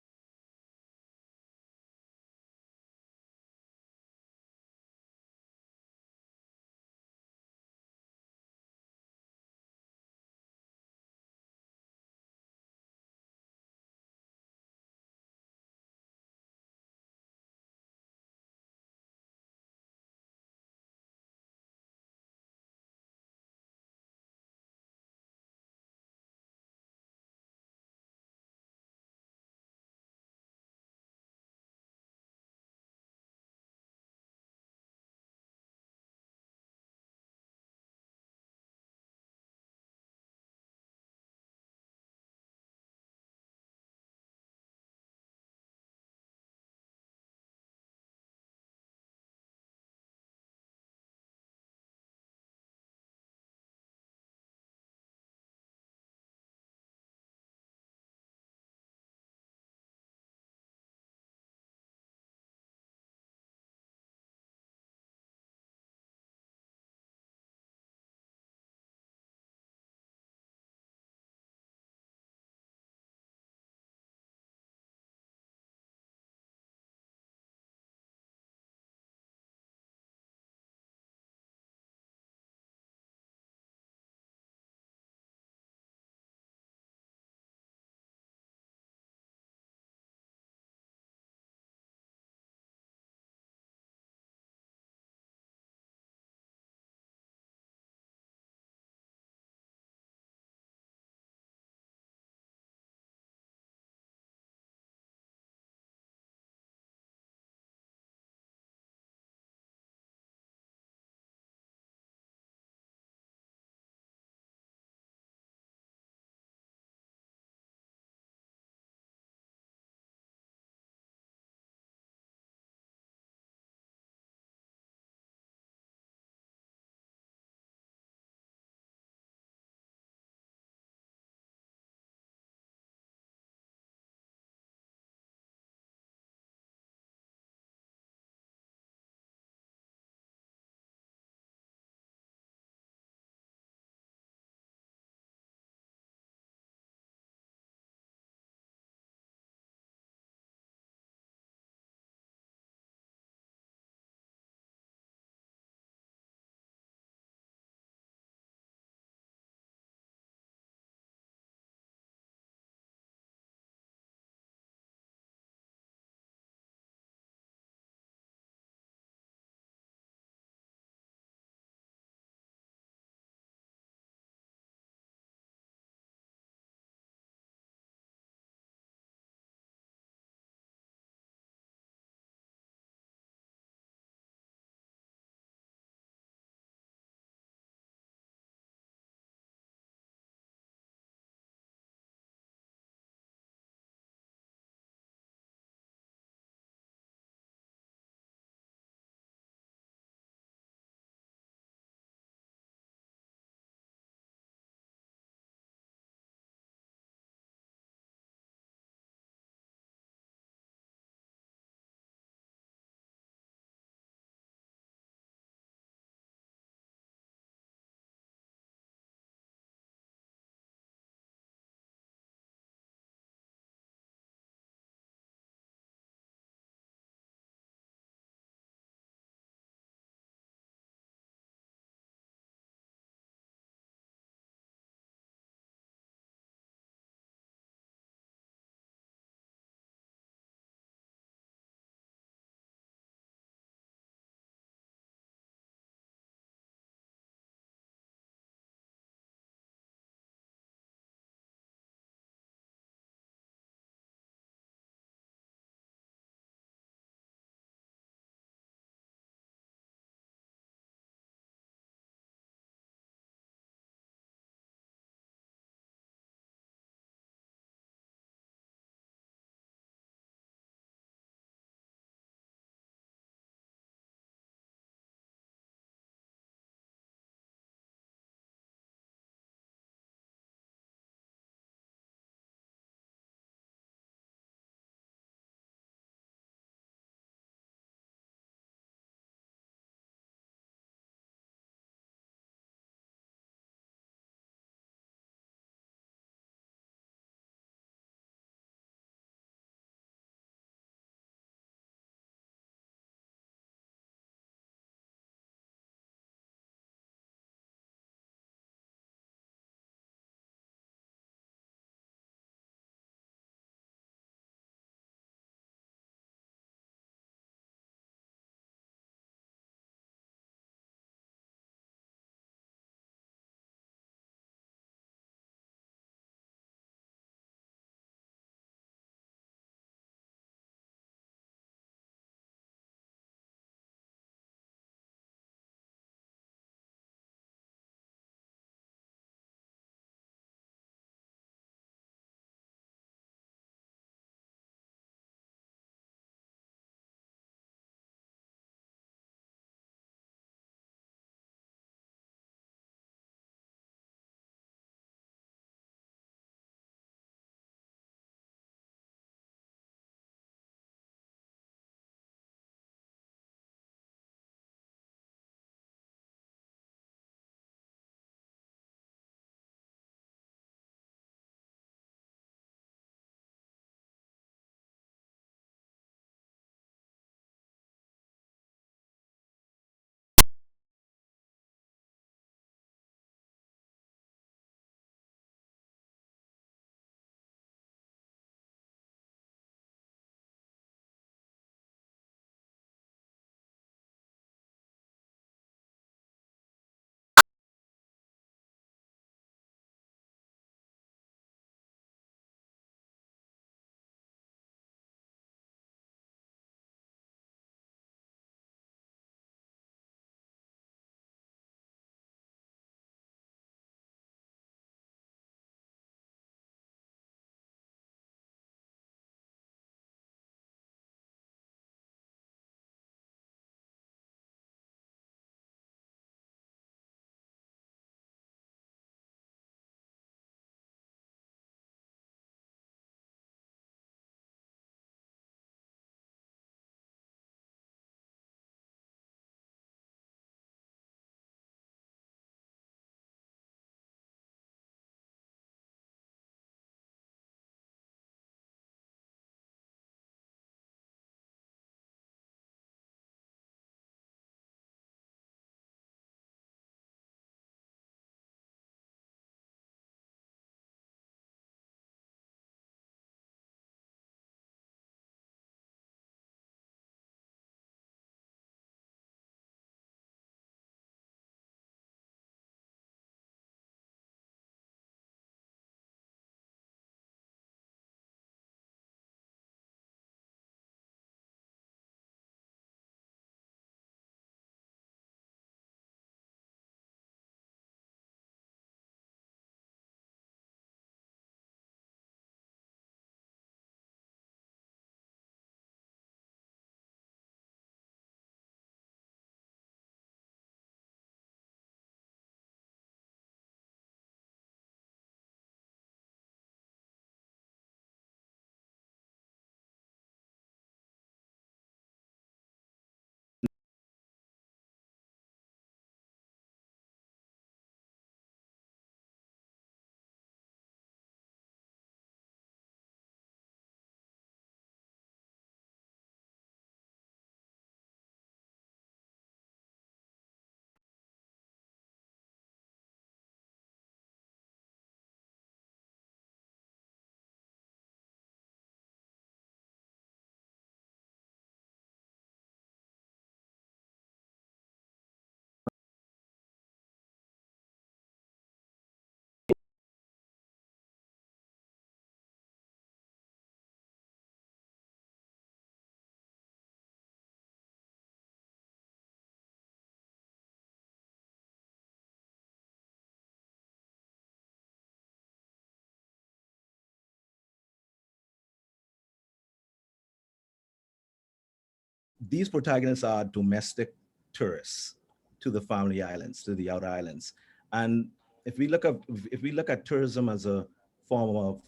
these protagonists are domestic tourists to the family islands, to the outer islands. And if we look at tourism as a form of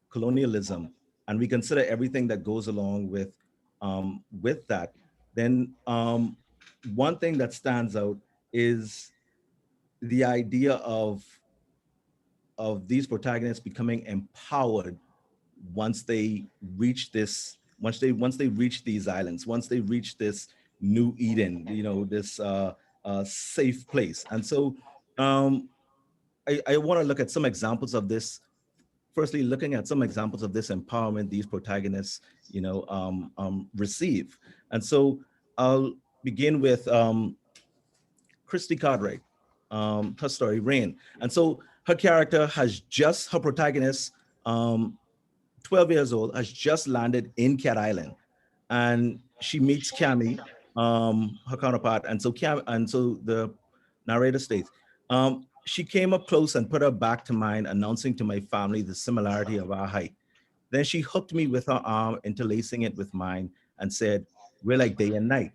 colonialism, and we consider everything that goes along with that, then one thing that stands out is the idea of these protagonists becoming empowered once they reach this, once they reach these islands, once they reach this new Eden, this safe place. And so I want to look at some examples of this. Firstly, looking at some examples of this empowerment these protagonists, receive. And so I'll begin with Christy Cartwright, her story, Rain. And so her character her protagonist, 12 years old, has just landed in Cat Island, and she meets Cammie, her counterpart. And so the narrator states, she came up close and put her back to mine, announcing to my family the similarity of our height. Then she hooked me with her arm, interlacing it with mine, and said, "We're like day and night."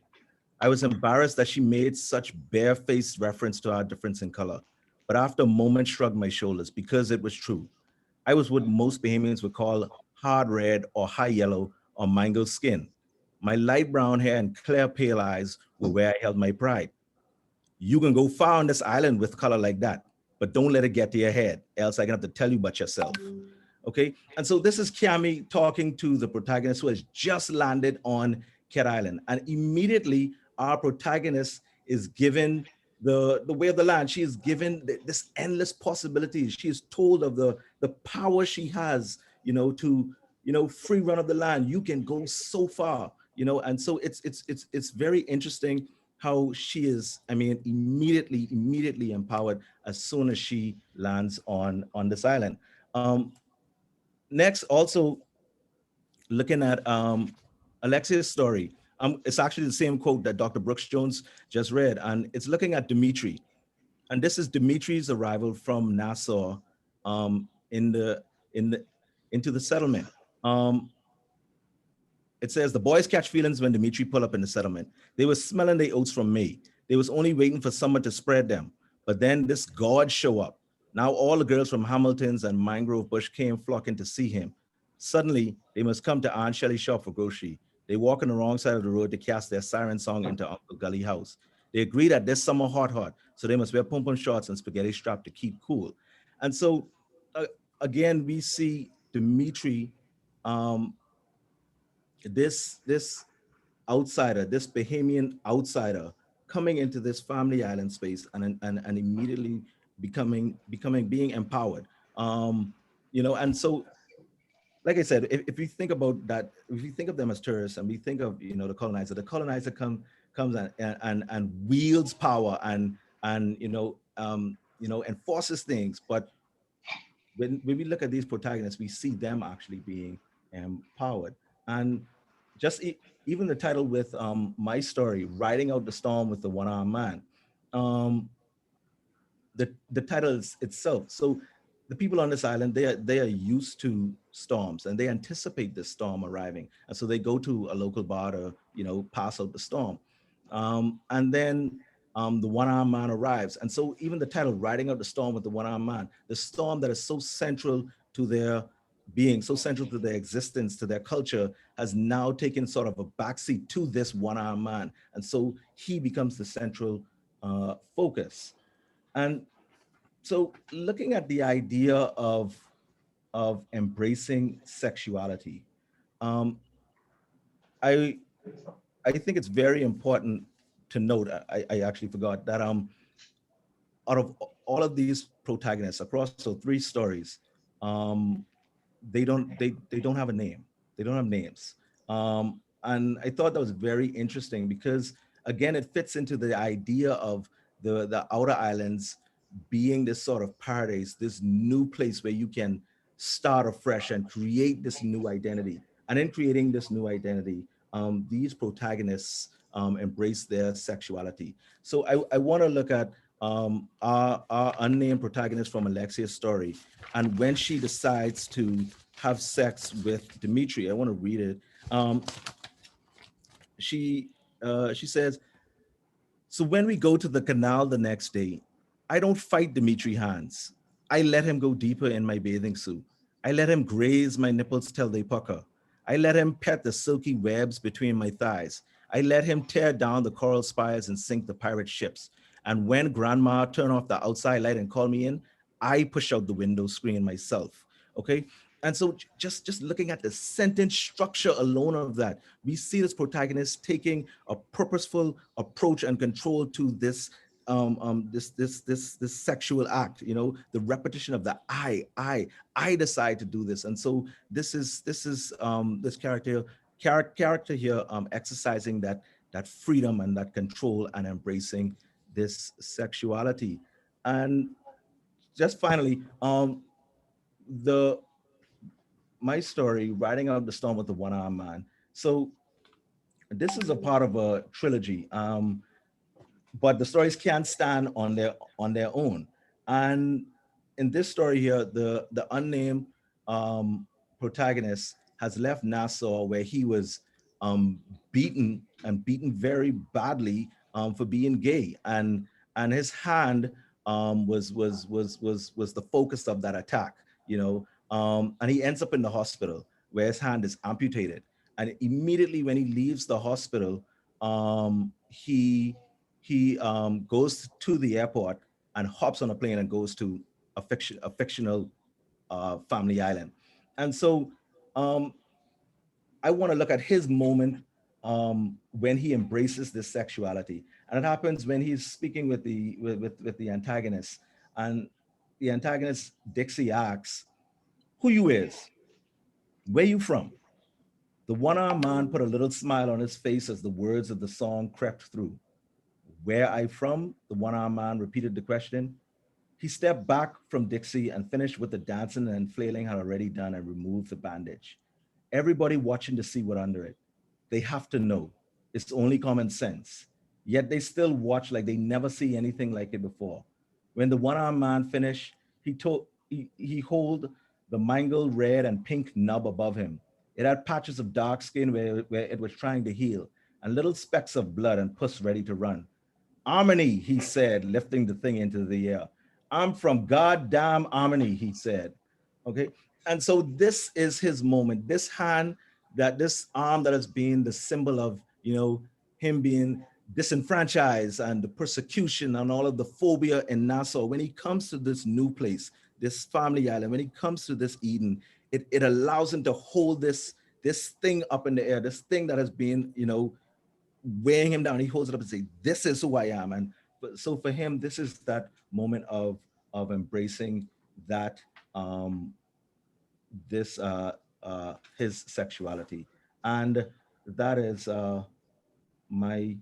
I was embarrassed that she made such barefaced reference to our difference in color, but after a moment shrugged my shoulders because it was true. I was what most Bahamians would call hard red or high yellow or mango skin. My light brown hair and clear pale eyes were where I held my pride. You can go far on this island with color like that, but don't let it get to your head, else I can have to tell you about yourself. Okay, and so this is Cammie talking to the protagonist who has just landed on Cat Island, and immediately our protagonist is given the way of the land. She is given this endless possibilities. She is told of the power she has, to free run of the land. You can go so far, and so it's very interesting how she is, immediately empowered as soon as she lands on this island. Next, also looking at Alexia's story. It's actually the same quote that Dr. Brooks Jones just read, and it's looking at Dimitri. And this is Dimitri's arrival from Nassau into the settlement. It says, the boys catch feelings when Dimitri pull up in the settlement. They were smelling the oats from May. They was only waiting for someone to spread them. But then this god show up. Now all the girls from Hamilton's and Mangrove Bush came flocking to see him. Suddenly, they must come to Aunt Shelley's shop for grocery. They walk on the wrong side of the road to cast their siren song into Uncle Gully house. They agree that this summer hot, so they must wear pom-pom shorts and spaghetti strap to keep cool. And so, again, we see Dimitri, this outsider, this Bahamian outsider, coming into this family island space and immediately being empowered. And so, like I said, if we think about that, if we think of them as tourists and we think of the colonizer comes and wields power and enforces things. But when we look at these protagonists, we see them actually being empowered. And just even the title with my story, Riding Out the Storm with the One-Armed Man, the title itself. So the people on this island, they are used to storms and they anticipate this storm arriving. And so they go to a local bar to, pass out the storm. And then the one-armed man arrives. And so even the title, Riding Out the Storm with the One-Armed Man, the storm that is so central to their being, so central to their existence, to their culture, has now taken sort of a backseat to this one-armed man. And so he becomes the central focus. And so looking at the idea of embracing sexuality, I think it's very important to note, I actually forgot that out of all of these protagonists across the 3 stories, they don't have a name. They don't have names. And I thought that was very interesting because, again, it fits into the idea of the outer islands being this sort of paradise, this new place where you can start afresh and create this new identity. And in creating this new identity, these protagonists embrace their sexuality. So I want to look at our unnamed protagonist from Alexia's story. And when she decides to have sex with Dimitri, I want to read it. She she says, so when we go to the canal the next day, I don't fight Dimitri Hans. I let him go deeper in my bathing suit. I let him graze my nipples till they pucker. I let him pet the silky webs between my thighs. I let him tear down the coral spires and sink the pirate ships. And when grandma turned off the outside light and called me in, I push out the window screen myself, okay? And so just looking at the sentence structure alone of that, we see this protagonist taking a purposeful approach and control to this this sexual act, you know, the repetition of the I decide to do this. And so this is this character here exercising that freedom and that control and embracing this sexuality. And just finally, my story, Riding Out the Storm with the One-Armed Man. So this is a part of a trilogy, but the stories can't stand on their own. And in this story here, the unnamed protagonist has left Nassau, where he was beaten very badly for being gay, and his hand was the focus of that attack, you know. And he ends up in the hospital where his hand is amputated. And immediately when he leaves the hospital, he goes to the airport and hops on a plane and goes to a fictional family island. And so I want to look at his moment when he embraces this sexuality. And it happens when he's speaking with the antagonist. And the antagonist, Dixie, asks, who you is? Where you from? The one-armed man put a little smile on his face as the words of the song crept through. Where I from? The one-armed man repeated the question. He stepped back from Dixie and finished what the dancing and flailing had already done and removed the bandage. Everybody watching to see what under it. They have to know. It's only common sense. Yet they still watch like they never see anything like it before. When the one-armed man finished, he hold the mangled red and pink nub above him. It had patches of dark skin where it was trying to heal, and little specks of blood and pus ready to run. Harmony, he said, lifting the thing into the air. I'm from goddamn Harmony, he said. Okay. And so this is his moment. This hand, this arm that has been the symbol of, you know, him being disenfranchised and the persecution and all of the phobia in Nassau. When he comes to this new place, this family island, when he comes to this Eden, it allows him to hold this thing up in the air, this thing that has been, you know, weighing him down. He holds it up and says, this is who I am. And so for him, this is that moment of embracing that, his sexuality. And that is my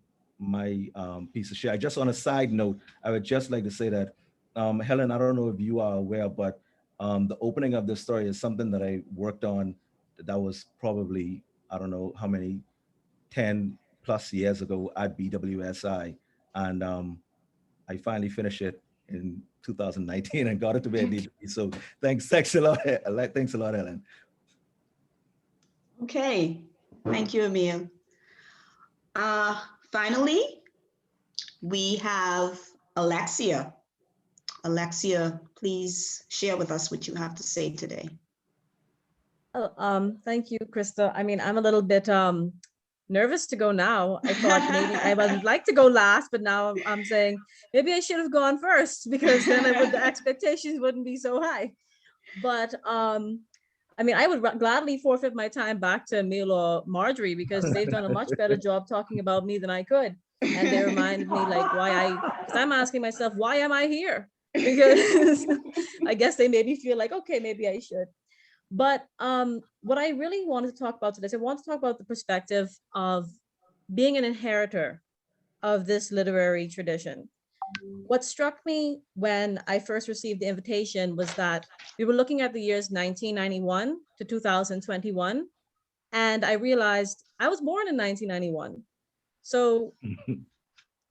piece of shit. Just on a side note, I would just like to say that, Helen, I don't know if you are aware, but the opening of this story is something that I worked on that was probably, I don't know how many, 10 plus years ago at BWSI. And I finally finished it in 2019 and got it to where it needed to be. So thanks a lot. Thanks a lot, Ellen. Okay, thank you, Emil. Finally, we have Alexia. Alexia, please share with us what you have to say today. Oh, thank you, Krista. I mean, I'm a little bit nervous to go now. I thought maybe I would like to go last, but now I'm saying maybe I should have gone first, because then the expectations wouldn't be so high. But I mean, I would gladly forfeit my time back to Emil or Marjorie, because they've done a much better job talking about me than I could. And they reminded me like because I'm asking myself, why am I here? Because I guess they made me feel like, okay, maybe I should. But what I really wanted to talk about today is I want to talk about the perspective of being an inheritor of this literary tradition. What struck me when I first received the invitation was that we were looking at the years 1991 to 2021, and I realized I was born in 1991. So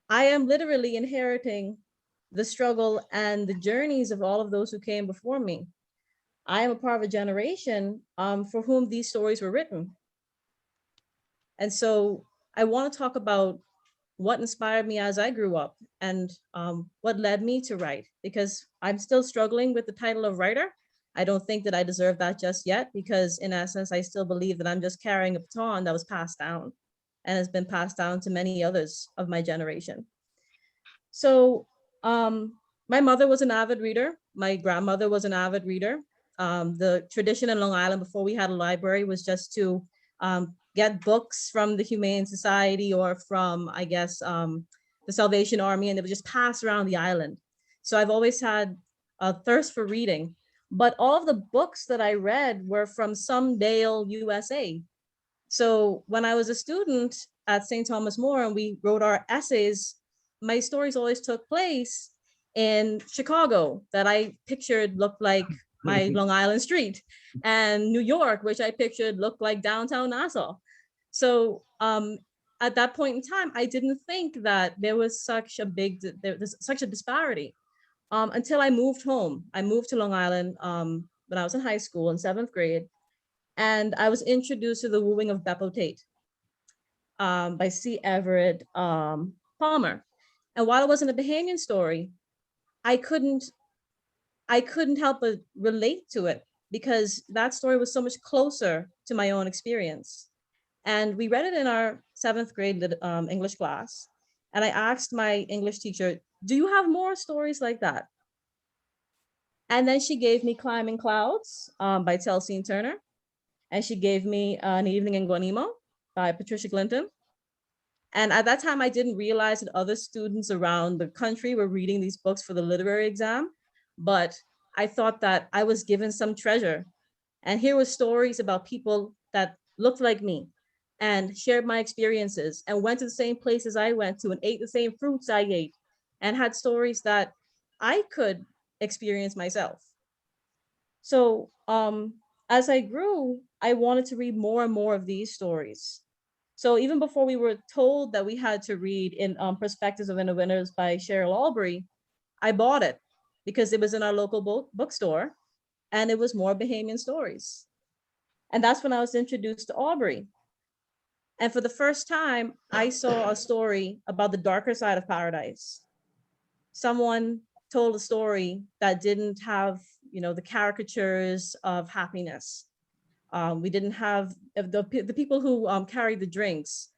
I am literally inheriting the struggle and the journeys of all of those who came before me. I am a part of a generation for whom these stories were written. And so I want to talk about what inspired me as I grew up and what led me to write, because I'm still struggling with the title of writer. I don't think that I deserve that just yet, because in essence, I still believe that I'm just carrying a baton that was passed down and has been passed down to many others of my generation. So my mother was an avid reader. My grandmother was an avid reader. The tradition in Long Island before we had a library was just to get books from the Humane Society or from, I guess, the Salvation Army, and they would just pass around the island. So I've always had a thirst for reading, but all of the books that I read were from some Dale, USA. So when I was a student at St. Thomas More and we wrote our essays, my stories always took place in Chicago, that I pictured looked like my Long Island street, and New York, which I pictured looked like downtown Nassau. So at that point in time, I didn't think that there was such a disparity until I moved home. I moved to Long Island when I was in high school in 7th grade, and I was introduced to The Wooing of Beppo Tate by C. Everett Palmer. And while it wasn't a Bahamian story, I couldn't help but relate to it, because that story was so much closer to my own experience. And we read it in our 7th grade English class. And I asked my English teacher, do you have more stories like that? And then she gave me Climbing Clouds by Telsine Turner. And she gave me An Evening in Guanimo by Patricia Clinton. And at that time, I didn't realize that other students around the country were reading these books for the literary exam, but I thought that I was given some treasure. And here were stories about people that looked like me and shared my experiences and went to the same places I went to and ate the same fruits I ate and had stories that I could experience myself. So as I grew, I wanted to read more and more of these stories. So even before we were told that we had to read in Perspectives of Inner Winners by Cheryl Albury, I bought it because it was in our local bookstore and it was more Bahamian stories. And that's when I was introduced to Aubrey. And for the first time, I saw a story about the darker side of paradise. Someone told a story that didn't have, the caricatures of happiness. We didn't have the people who carried the drinks.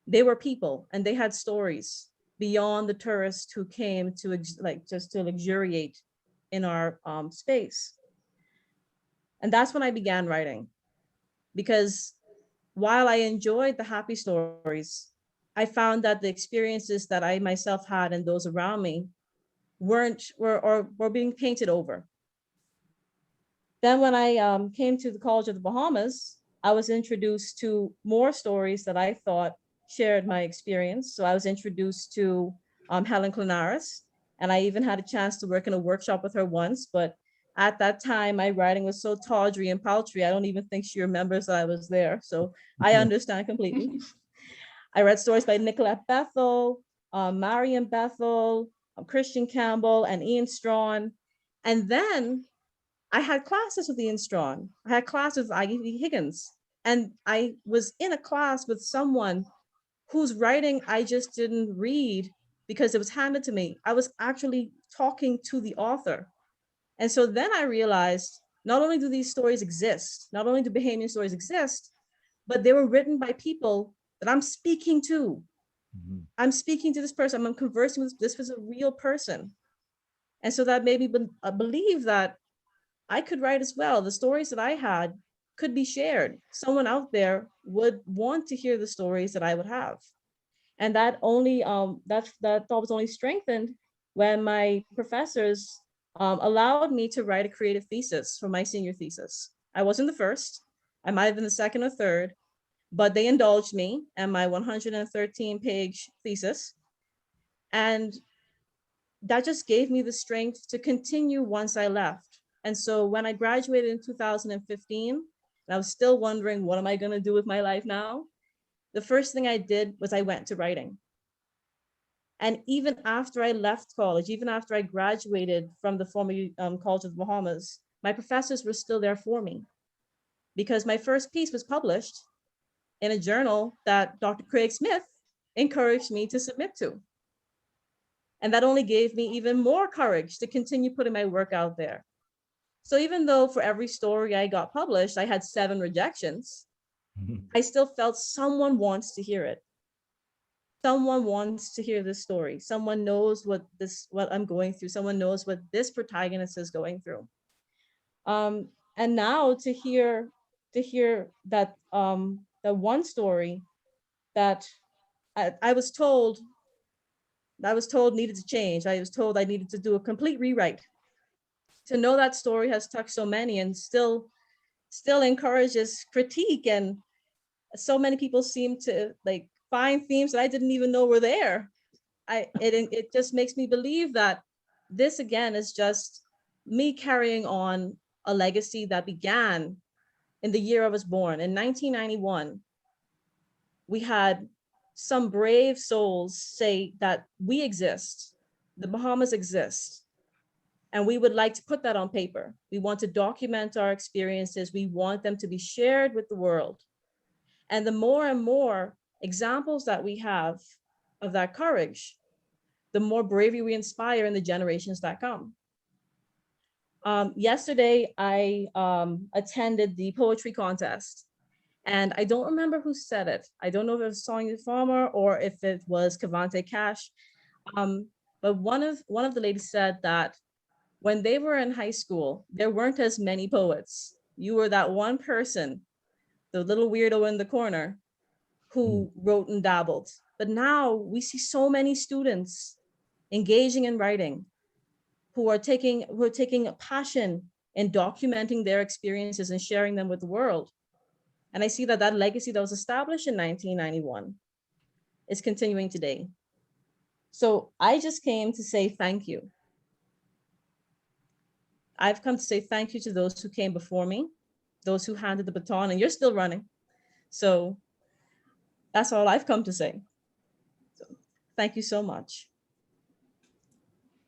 They were people and they had stories beyond the tourists who came to just to luxuriate in our space. And that's when I began writing, because while I enjoyed the happy stories, I found that the experiences that I myself had and those around me were being painted over. Then when I came to the College of the Bahamas, I was introduced to more stories that I thought shared my experience. So I was introduced to Helen Clinaris, and I even had a chance to work in a workshop with her once, but at that time, my writing was so tawdry and paltry, I don't even think she remembers that I was there. So I understand completely. I read stories by Nicolette Bethel, Marion Bethel, Christian Campbell, and Ian Strawn. And then I had classes with Ian Strawn. I had classes with Ivy Higgins. And I was in a class with someone whose writing I just didn't read because it was handed to me. I was actually talking to the author. And so then I realized not only do these stories exist, not only do Bahamian stories exist, but they were written by people that I'm speaking to. Mm-hmm. I'm speaking to this person. I'm conversing with this was a real person. And so that made me believe that I could write as well. The stories that I had could be shared. Someone out there would want to hear the stories that I would have. And that only that thought was only strengthened when my professors allowed me to write a creative thesis for my senior thesis. I wasn't the first. I might have been the second or third, but they indulged me and my 113-page thesis. And that just gave me the strength to continue once I left. And so when I graduated in 2015, and I was still wondering, what am I going to do with my life now? The first thing I did was I went to writing. And even after I left college, even after I graduated from the former College of the Bahamas, my professors were still there for me because my first piece was published in a journal that Dr. Craig Smith encouraged me to submit to. And that only gave me even more courage to continue putting my work out there. So even though for every story I got published, I had 7 rejections, I still felt someone wants to hear it. Someone wants to hear this story. Someone knows what I'm going through. Someone knows what this protagonist is going through. And now to hear that the one story that I was told needed to change. I was told I needed to do a complete rewrite. To know that story has touched so many and still encourages critique, and so many people seem to like find themes that I didn't even know were there. It just makes me believe that this again is just me carrying on a legacy that began in the year I was born in 1991. We had some brave souls say that we exist, the Bahamas exist, and we would like to put that on paper. We want to document our experiences. We want them to be shared with the world. And the more and more examples that we have of that courage, the more bravery we inspire in the generations that come. Yesterday, I attended the poetry contest, and I don't remember who said it. I don't know if it was Sonia Farmer or if it was Cavante Cash. But one of the ladies said that when they were in high school, there weren't as many poets. You were that one person, the little weirdo in the corner, who wrote and dabbled. But now we see so many students engaging in writing, who are taking a passion in documenting their experiences and sharing them with the world. And I see that that legacy that was established in 1991 is continuing today. So I just came to say thank you. I've come to say thank you to those who came before me, those who handed the baton, and you're still running. So that's all I've come to say. So thank you so much.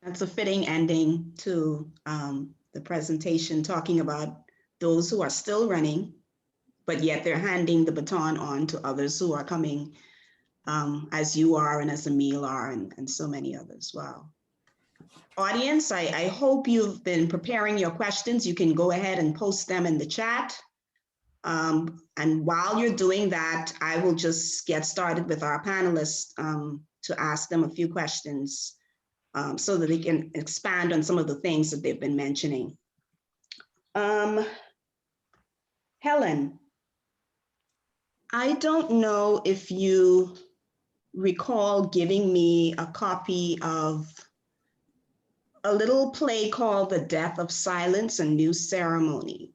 That's a fitting ending to the presentation, talking about those who are still running, but yet they're handing the baton on to others who are coming as you are and as Emil are, and so many others. Wow. Audience, I hope you've been preparing your questions. You can go ahead and post them in the chat. And while you're doing that, I will just get started with our panelists to ask them a few questions so that they can expand on some of the things that they've been mentioning. Helen, I don't know if you recall giving me a copy of a little play called The Death of Silence and New Ceremony.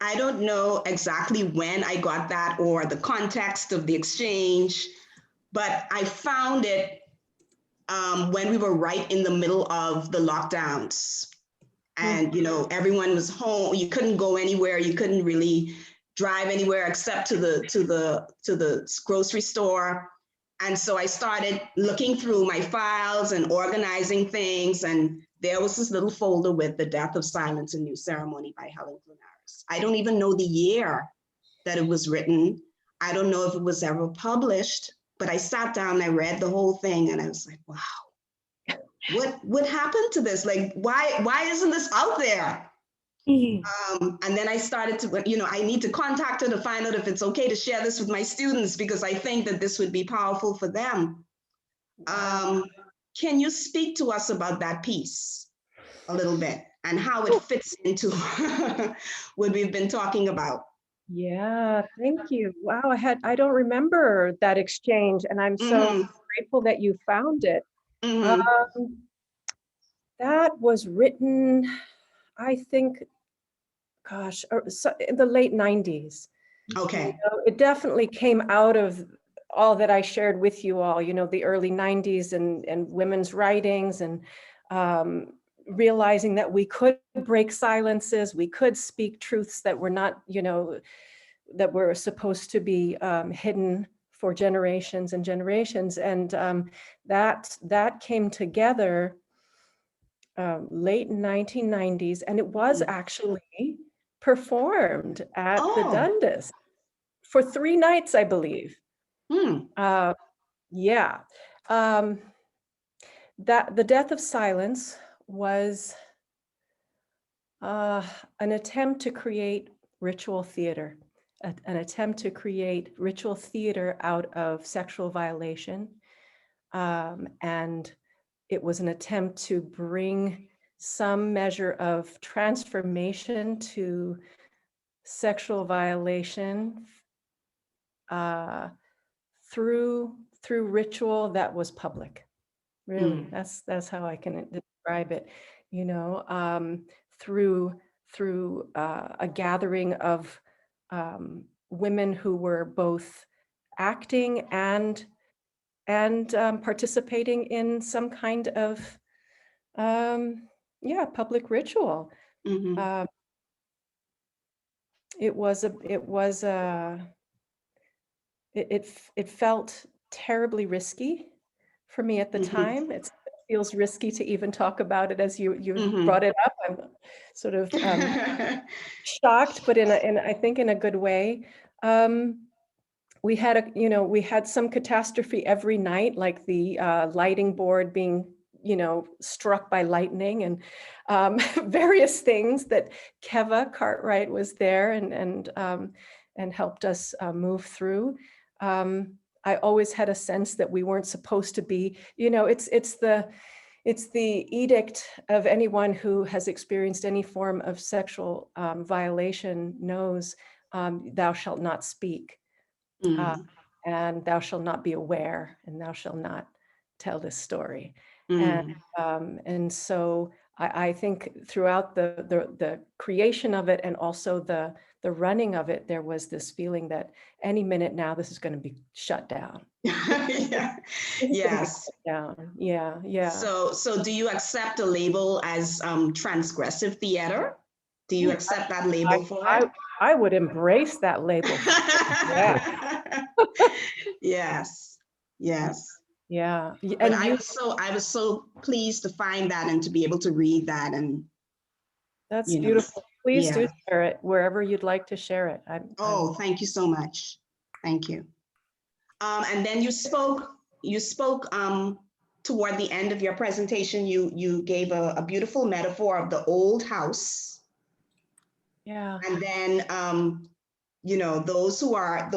I don't know exactly when I got that or the context of the exchange, but I found it when we were right in the middle of the lockdowns. And, you know, everyone was home. You couldn't go anywhere. You couldn't really drive anywhere except to the grocery store. And so I started looking through my files and organizing things. And there was this little folder with The Death of Silence and New Ceremony by Helen Clunaris. I don't even know the year that it was written. I don't know if it was ever published, but I sat down and I read the whole thing and I was like, wow. What happened to this? Like, why isn't this out there? And then I started to, you know, I need to contact her to find out if it's okay to share this with my students, because I think that this would be powerful for them. Can you speak to us about that piece a little bit and how it fits into what we've been talking about? Yeah, thank you. Wow, I don't remember that exchange, and I'm so grateful that you found it. That was written, I think, gosh, in the late 90s. Okay. You know, it definitely came out of all that I shared with you all, you know, the early 90s and women's writings, and realizing that we could break silences, we could speak truths that were not, you know, that were supposed to be hidden for generations and generations. And that came together late 1990s, and it was actually performed at the Dundas. for 3 nights, I believe. Hmm. Yeah. That the Death of Silence was an attempt to create ritual theater, an attempt to create ritual theater out of sexual violation. And it was an attempt to bring some measure of transformation to sexual violation through ritual that was public. Really, that's how I can describe it. You know, through a gathering of women who were both acting and participating in some kind of public ritual. Mhm. It felt terribly risky for me at the time. It feels risky to even talk about it as you brought it up. I'm sort of shocked, but I think in a good way. We had some catastrophe every night, like the lighting board being struck by lightning, and various things that Keva Cartwright was there and helped us move through. I always had a sense that we weren't supposed to be, it's the edict of anyone who has experienced any form of sexual violation knows, thou shalt not speak, and thou shalt not be aware, and thou shalt not tell this story. And so I think throughout the creation of it and also the running of it, there was this feeling that any minute now this is going to be shut down. Yeah. Yes. Down. Yeah. So do you accept a label as transgressive theater? Do you accept that label for it? I would embrace that label. Yeah. Yes. Yes. Yeah. But And I was so pleased to find that and to be able to read that, and that's beautiful. Please do yeah. share it wherever you'd like to share it. Thank you so much. Thank you. And then you spoke toward the end of your presentation, you gave a beautiful metaphor of the old house. Yeah. And then those who are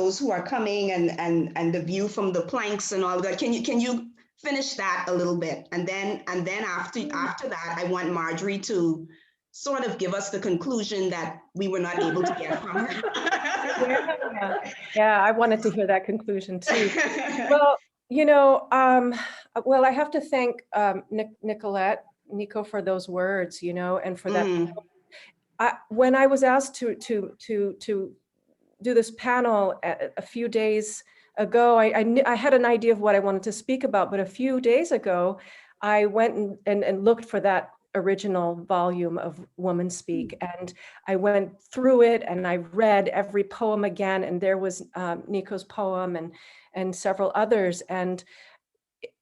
coming and the view from the planks and all of that. Can you finish that a little bit? And then after that, I want Marjorie to sort of give us the conclusion that we were not able to get from her. Yeah, I wanted to hear that conclusion too. Well, I have to thank Nico for those words, and for that. When I was asked to do this panel a few days ago, I had an idea of what I wanted to speak about, but a few days ago, I went and looked for that original volume of Woman Speak, and I went through it and I read every poem again, and there was Nico's poem and several others, and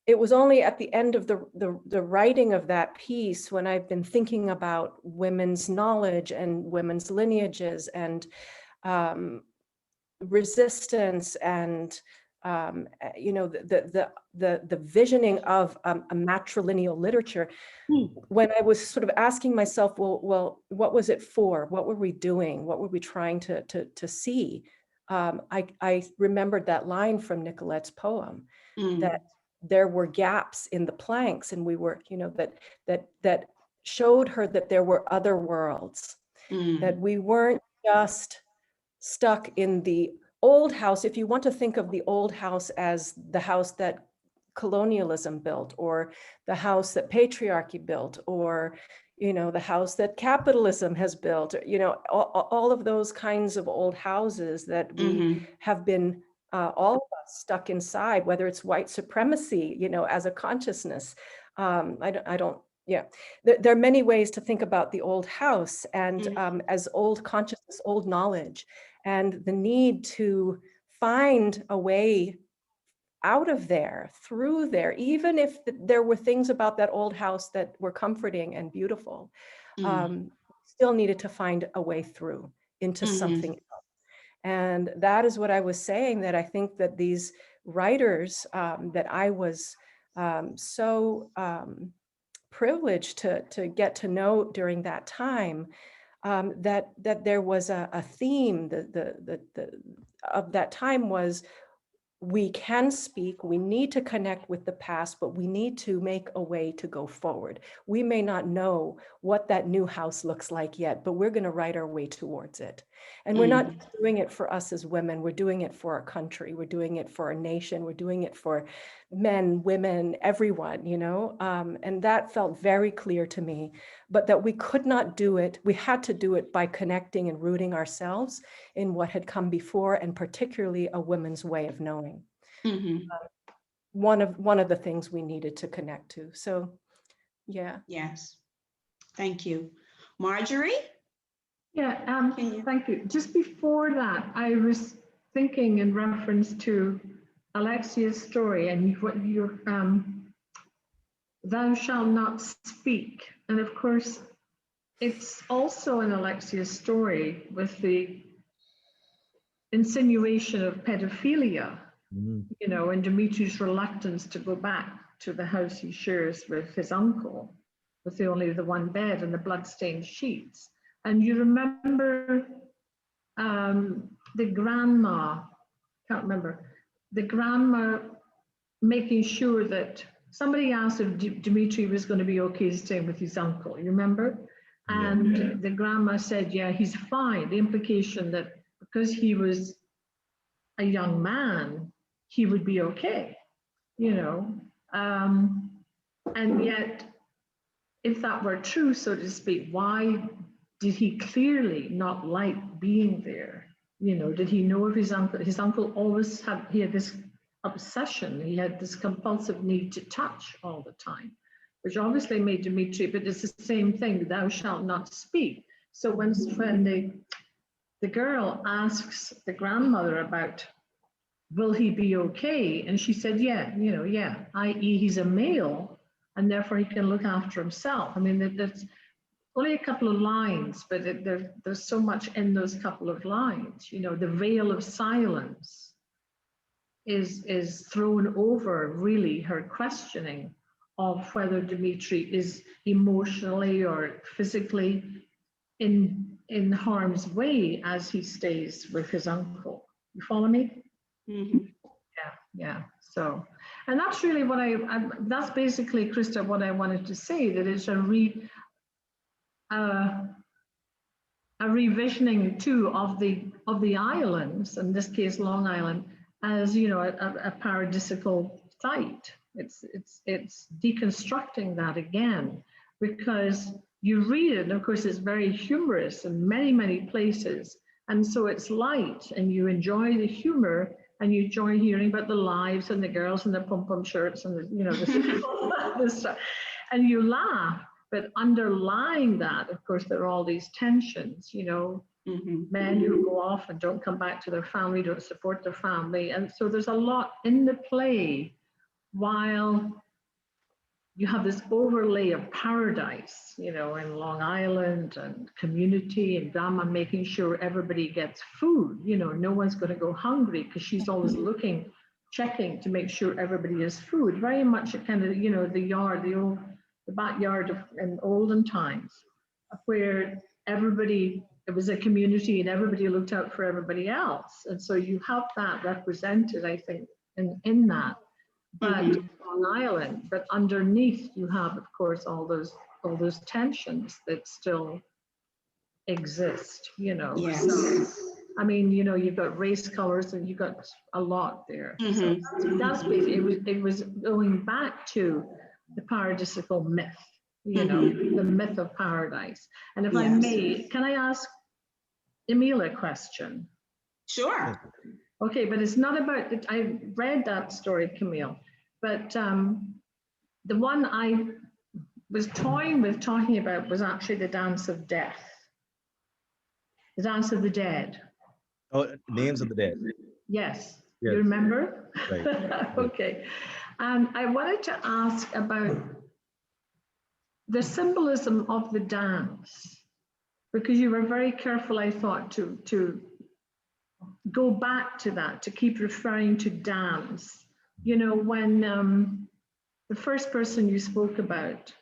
it was only at the end of the writing of that piece, when I've been thinking about women's knowledge and women's lineages and resistance and the visioning of a matrilineal literature, when I was sort of asking myself, well, what was it for? What were we doing? What were we trying to see? I remembered that line from Nicolette's poem, that there were gaps in the planks, and we were, that showed her that there were other worlds, that we weren't just stuck in the old house. If you want to think of the old house as the house that colonialism built, or the house that patriarchy built, or the house that capitalism has built, all of those kinds of old houses that we have been all of us stuck inside, whether it's white supremacy, as a consciousness. There are many ways to think about the old house, and as old consciousness, old knowledge, and the need to find a way out of there, through there, even if there were things about that old house that were comforting and beautiful, still needed to find a way through into something else. And that is what I was saying, that I think that these writers that I was so privileged to get to know during that time, that there was a theme of that time was, we can speak, we need to connect with the past, but we need to make a way to go forward. We may not know what that new house looks like yet, but we're going to write our way towards it. And we're not just doing it for us as women, we're doing it for our country, we're doing it for our nation, we're doing it for men, women, everyone, you know, and that felt very clear to me, but that we could not do it. We had to do it by connecting and rooting ourselves in what had come before, and particularly a woman's way of knowing. One of the things we needed to connect to. So, yeah. Yes. Thank you. Marjorie? Yeah, thank you. Just before that, I was thinking in reference to Alexia's story and what your thou shalt not speak. And of course, it's also in Alexia's story with the insinuation of pedophilia, you know, and Dimitri's reluctance to go back to the house he shares with his uncle, with only the one bed and the bloodstained sheets. And you remember the grandma, can't remember, the grandma making sure that somebody asked if Dimitri was going to be okay staying with his uncle, you remember? And the grandma said, yeah, he's fine. The implication that because he was a young man, he would be okay, you know? And yet, if that were true, so to speak, why did he clearly not like being there? You know, did he know of his uncle? His uncle always had, he had this obsession, he had this compulsive need to touch all the time, which obviously made Dimitri, but it's the same thing, thou shalt not speak. So when the girl asks the grandmother about, will he be okay? And she said, yeah, you know, yeah, i.e. he's a male and therefore he can look after himself. I mean, there's only a couple of lines, but there's so much in those couple of lines. You know, the veil of silence is thrown over really her questioning of whether Dimitri is emotionally or physically in harm's way as he stays with his uncle. You follow me? Yeah. So, and that's really what that's basically, Krista, what I wanted to say, that it's a revisioning too of the islands, in this case Long Island, as, you know, a paradisical site. It's deconstructing that again, because you read it, and of course it's very humorous in many places, and so it's light and you enjoy the humor and you enjoy hearing about the lives and the girls and the pom-pom shirts and the, you know, this stuff, and you laugh. But underlying that, of course, there are all these tensions, you know, men who go off and don't come back to their family, don't support their family. And so there's a lot in the play, while you have this overlay of paradise, you know, in Long Island and community and grandma making sure everybody gets food. You know, no one's going to go hungry because she's always looking, checking to make sure everybody has food. Very much a kind of, you know, the backyard in olden times, where everybody, it was a community and everybody looked out for everybody else. And so you have that represented, I think, in that. But Long Island, but underneath you have, of course, all those tensions that still exist, you know. Yes. So, I mean, you know, you've got race colors and you've got a lot there. So that's basically, it was going back to the paradisical myth, you know, the myth of paradise. And if I may, can I ask Emil a question? Sure. Okay, but it's not about, I read that story, Camille, but the one I was toying with talking about was actually the Dance of Death, the Dance of the Dead. Oh, Names of the Dead. Yes, Yes. you remember? Right. Okay, I wanted to ask about the symbolism of the dance, because you were very careful, I thought, to go back to that, to keep referring to dance. You know, when the first person you spoke about,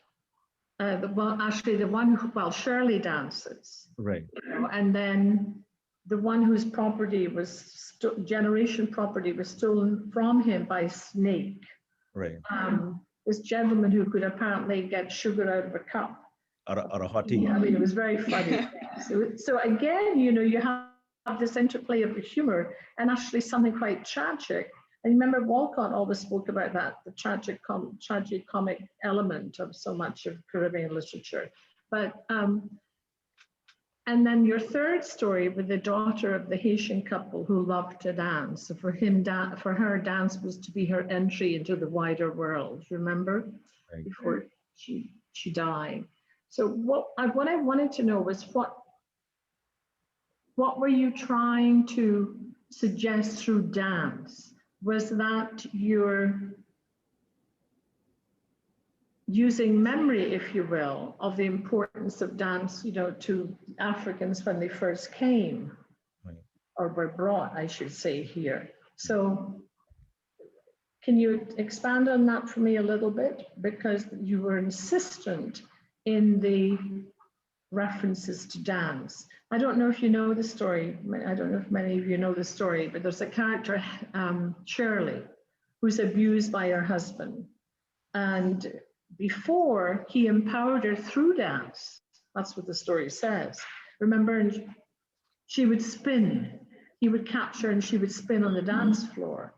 well, actually the one who, well, Shirley dances, Right. you know, and then the one whose property was, generation property was stolen from him by Snake. Right. This gentleman who could apparently get sugar out of a cup. Out of hot tea. I mean, it was very funny. So again, you know, you have this interplay of the humor and actually something quite tragic. I remember Walcott always spoke about that, the tragic comic element of so much of Caribbean literature. But and then your third story with the daughter of the Haitian couple who loved to dance. So for her, dance was to be her entry into the wider world. Remember, Right. before she died. So what I wanted to know was what were you trying to suggest through dance? Was that you're using memory, if you will, of the importance of dance, you know, to Africans when they first came, Right. or were brought, I should say, here. So can you expand on that for me a little bit? Because you were insistent in the references to dance. I don't know if you know the story. I don't know if many of you know the story, but there's a character, Shirley, who's abused by her husband. And before, he empowered her through dance. That's what the story says. Remember, she would spin. He would capture and she would spin on the dance floor.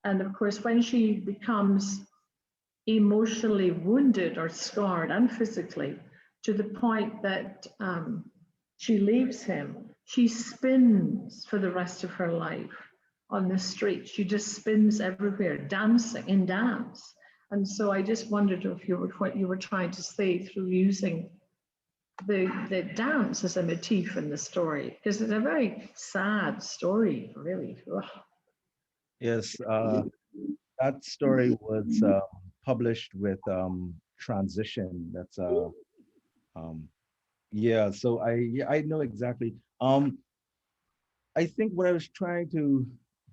And of course, when she becomes emotionally wounded or scarred and physically, to the point that she leaves him, she spins for the rest of her life on the street. She just spins everywhere, dancing in dance. And so I just wondered if what you were trying to say through using the dance as a motif in the story, because it's a very sad story, really. Ugh. Yes, that story was published with Transition. That's yeah. So I know exactly. I think what I was trying to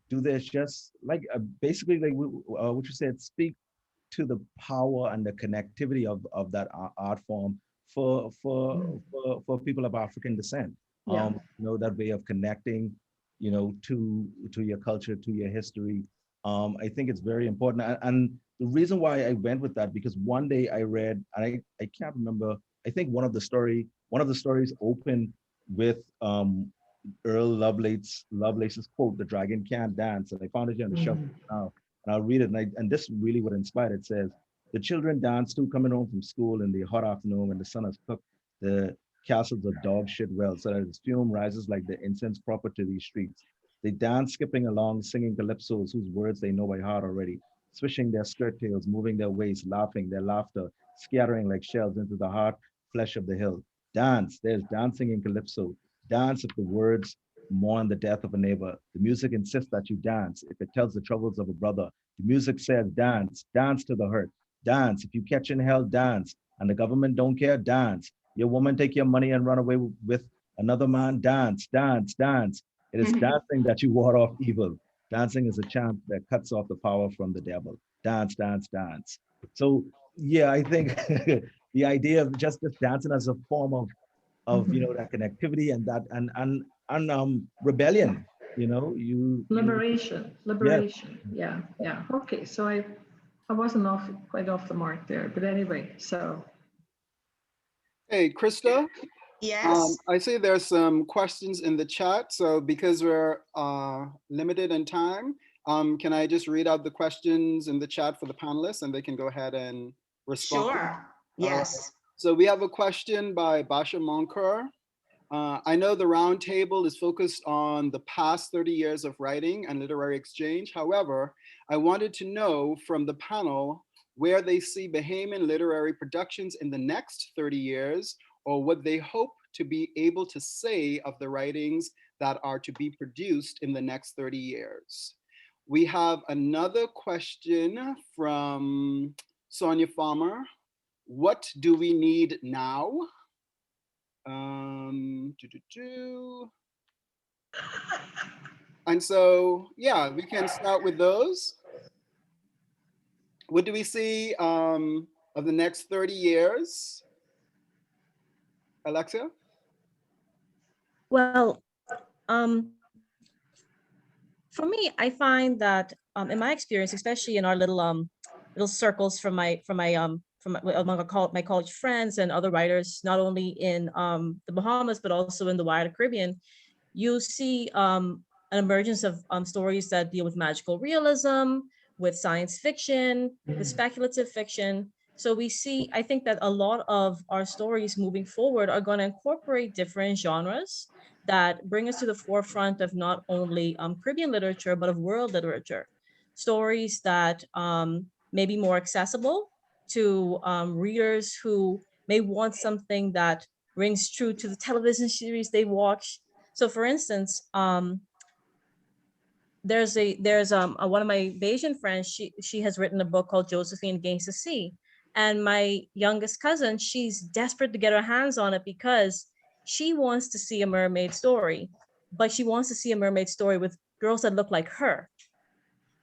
do there is just like basically like what you said, speak to the power and the connectivity of that art form for people of African descent. Yeah. You know, that way of connecting, you know, to your culture, to your history. I think it's very important. And the reason why I went with that, because one day I read, and I can't remember, I think one of the stories opened with Earl Lovelace's quote, "The dragon can't dance," and I found it here on the shelf now, and I'll read it. And this really what inspired it. It says, "The children dance too, coming home from school in the hot afternoon when the sun has cooked the castles of dog shit well, so that its fume rises like the incense proper to these streets. They dance, skipping along, singing calypsos whose words they know by heart already, swishing their skirt tails, moving their waists, laughing, their laughter scattering like shells into the hard flesh of the hill. Dance, there's dancing in calypso. Dance if the words mourn the death of a neighbor. The music insists that you dance if it tells the troubles of a brother. The music says dance, dance to the hurt. Dance. If you catch in hell, dance. And the government don't care, dance. Your woman take your money and run away with another man, dance, dance, dance. It is dancing that you ward off evil. Dancing is a chant that cuts off the power from the devil. Dance, dance, dance. So yeah, I think the idea of just dancing as a form of you know that connectivity and that and rebellion, you know, Liberation. yeah. Yeah. Okay, so I wasn't quite off the mark there, but anyway, so. Hey, Krista. Yes. I see there's some questions in the chat. So because we're limited in time, can I just read out the questions in the chat for the panelists and they can go ahead and respond? Sure. Yes. So we have a question by Basha Monkur. I know the roundtable is focused on the past 30 years of writing and literary exchange. However, I wanted to know from the panel where they see Bahamian literary productions in the next 30 years, or what they hope to be able to say of the writings that are to be produced in the next 30 years. We have another question from Sonia Farmer. What do we need now? And so, yeah, we can start with those. What do we see of the next 30 years? Alexia? Well, for me, I find that in my experience, especially in our little circles among my college friends and other writers, not only in the Bahamas but also in the wider Caribbean, you see an emergence of stories that deal with magical realism, with science fiction, with speculative fiction. So we see, I think that a lot of our stories moving forward are going to incorporate different genres that bring us to the forefront of not only Caribbean literature, but of world literature. Stories that may be more accessible to readers who may want something that rings true to the television series they watch. So for instance, there's one of my Bayesian friends, she has written a book called Josephine Against the Sea. And my youngest cousin, she's desperate to get her hands on it because she wants to see a mermaid story, but she wants to see a mermaid story with girls that look like her.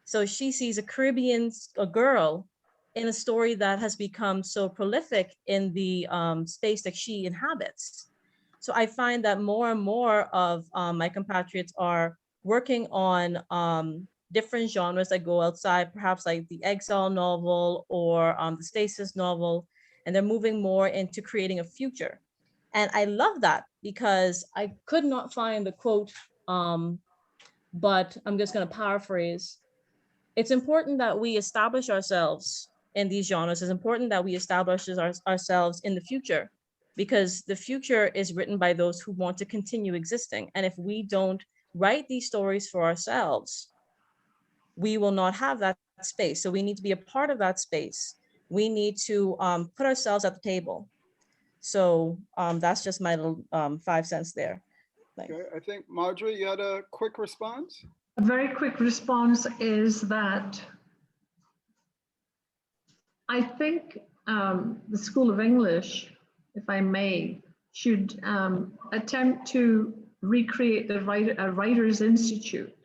So she sees a girl in a story that has become so prolific in the space that she inhabits. So I find that more and more of my compatriots are working on different genres that go outside, perhaps like the exile novel or the stasis novel, and they're moving more into creating a future. And I love that because I could not find the quote, but I'm just going to paraphrase. It's important that we establish ourselves in these genres. It's important that we establish ourselves in the future, because the future is written by those who want to continue existing. And if we don't write these stories for ourselves, we will not have that space. So we need to be a part of that space. We need to put ourselves at the table. So that's just my little 5 cents there. Thanks. Okay, I think Marjorie, you had a quick response? A very quick response is that I think the School of English, if I may, should attempt to recreate a Writers' Institute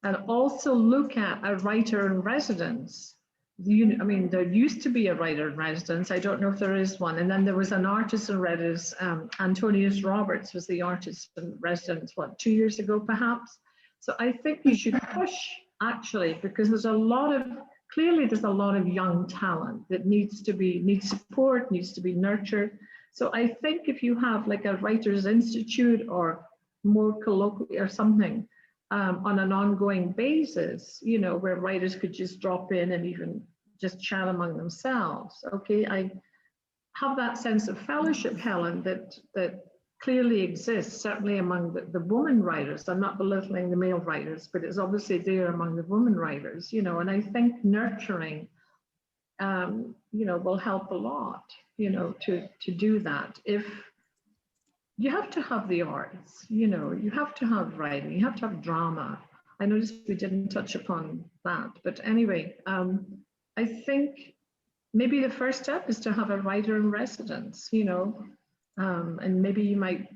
and also look at a writer in residence. I mean, there used to be a writer in residence. I don't know if there is one. And then there was an artist in residence. Antonius Roberts was the artist in residence, what, 2 years ago, perhaps? So I think you should push, actually, because clearly there's a lot of young talent that needs support, needs to be nurtured. So I think if you have like a Writers' Institute or more colloquially or something on an ongoing basis, where writers could just drop in and even just chat among themselves. Okay, I have that sense of fellowship, Helen, that clearly exists, certainly among the women writers. I'm not belittling the male writers, but it's obviously there among the women writers, and I think nurturing, will help a lot, to do that. If you have to have the arts, you have to have writing, you have to have drama. I noticed we didn't touch upon that, but anyway, I think maybe the first step is to have a writer in residence, and maybe you might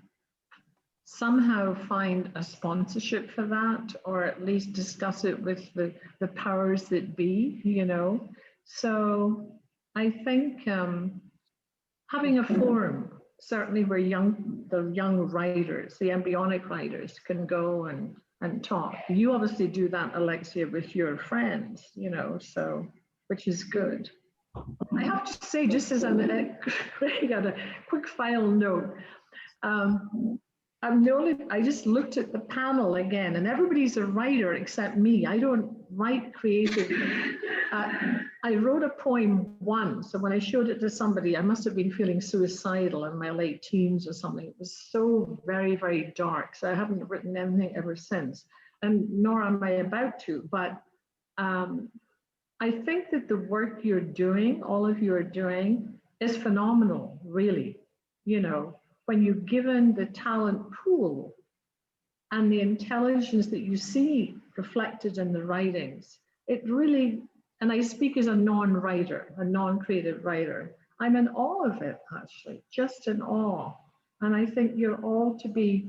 somehow find a sponsorship for that, or at least discuss it with the powers that be, So I think having a forum, certainly where the young writers, the embryonic writers can go and talk. You obviously do that, Alexia, with your friends, so, which is good. I have to say, just as Craig had a quick final note, I just looked at the panel again, and everybody's a writer except me. I don't write creatively. I wrote a poem once, so when I showed it to somebody, I must have been feeling suicidal in my late teens or something. It was so very, very dark, so I haven't written anything ever since, and nor am I about to. But I think that the work you're doing, all of you are doing, is phenomenal, really. When you're given the talent pool and the intelligence that you see reflected in the writings, it really, and I speak as a non-writer, a non-creative writer, I'm in awe of it, actually, just in awe. And I think you're all to be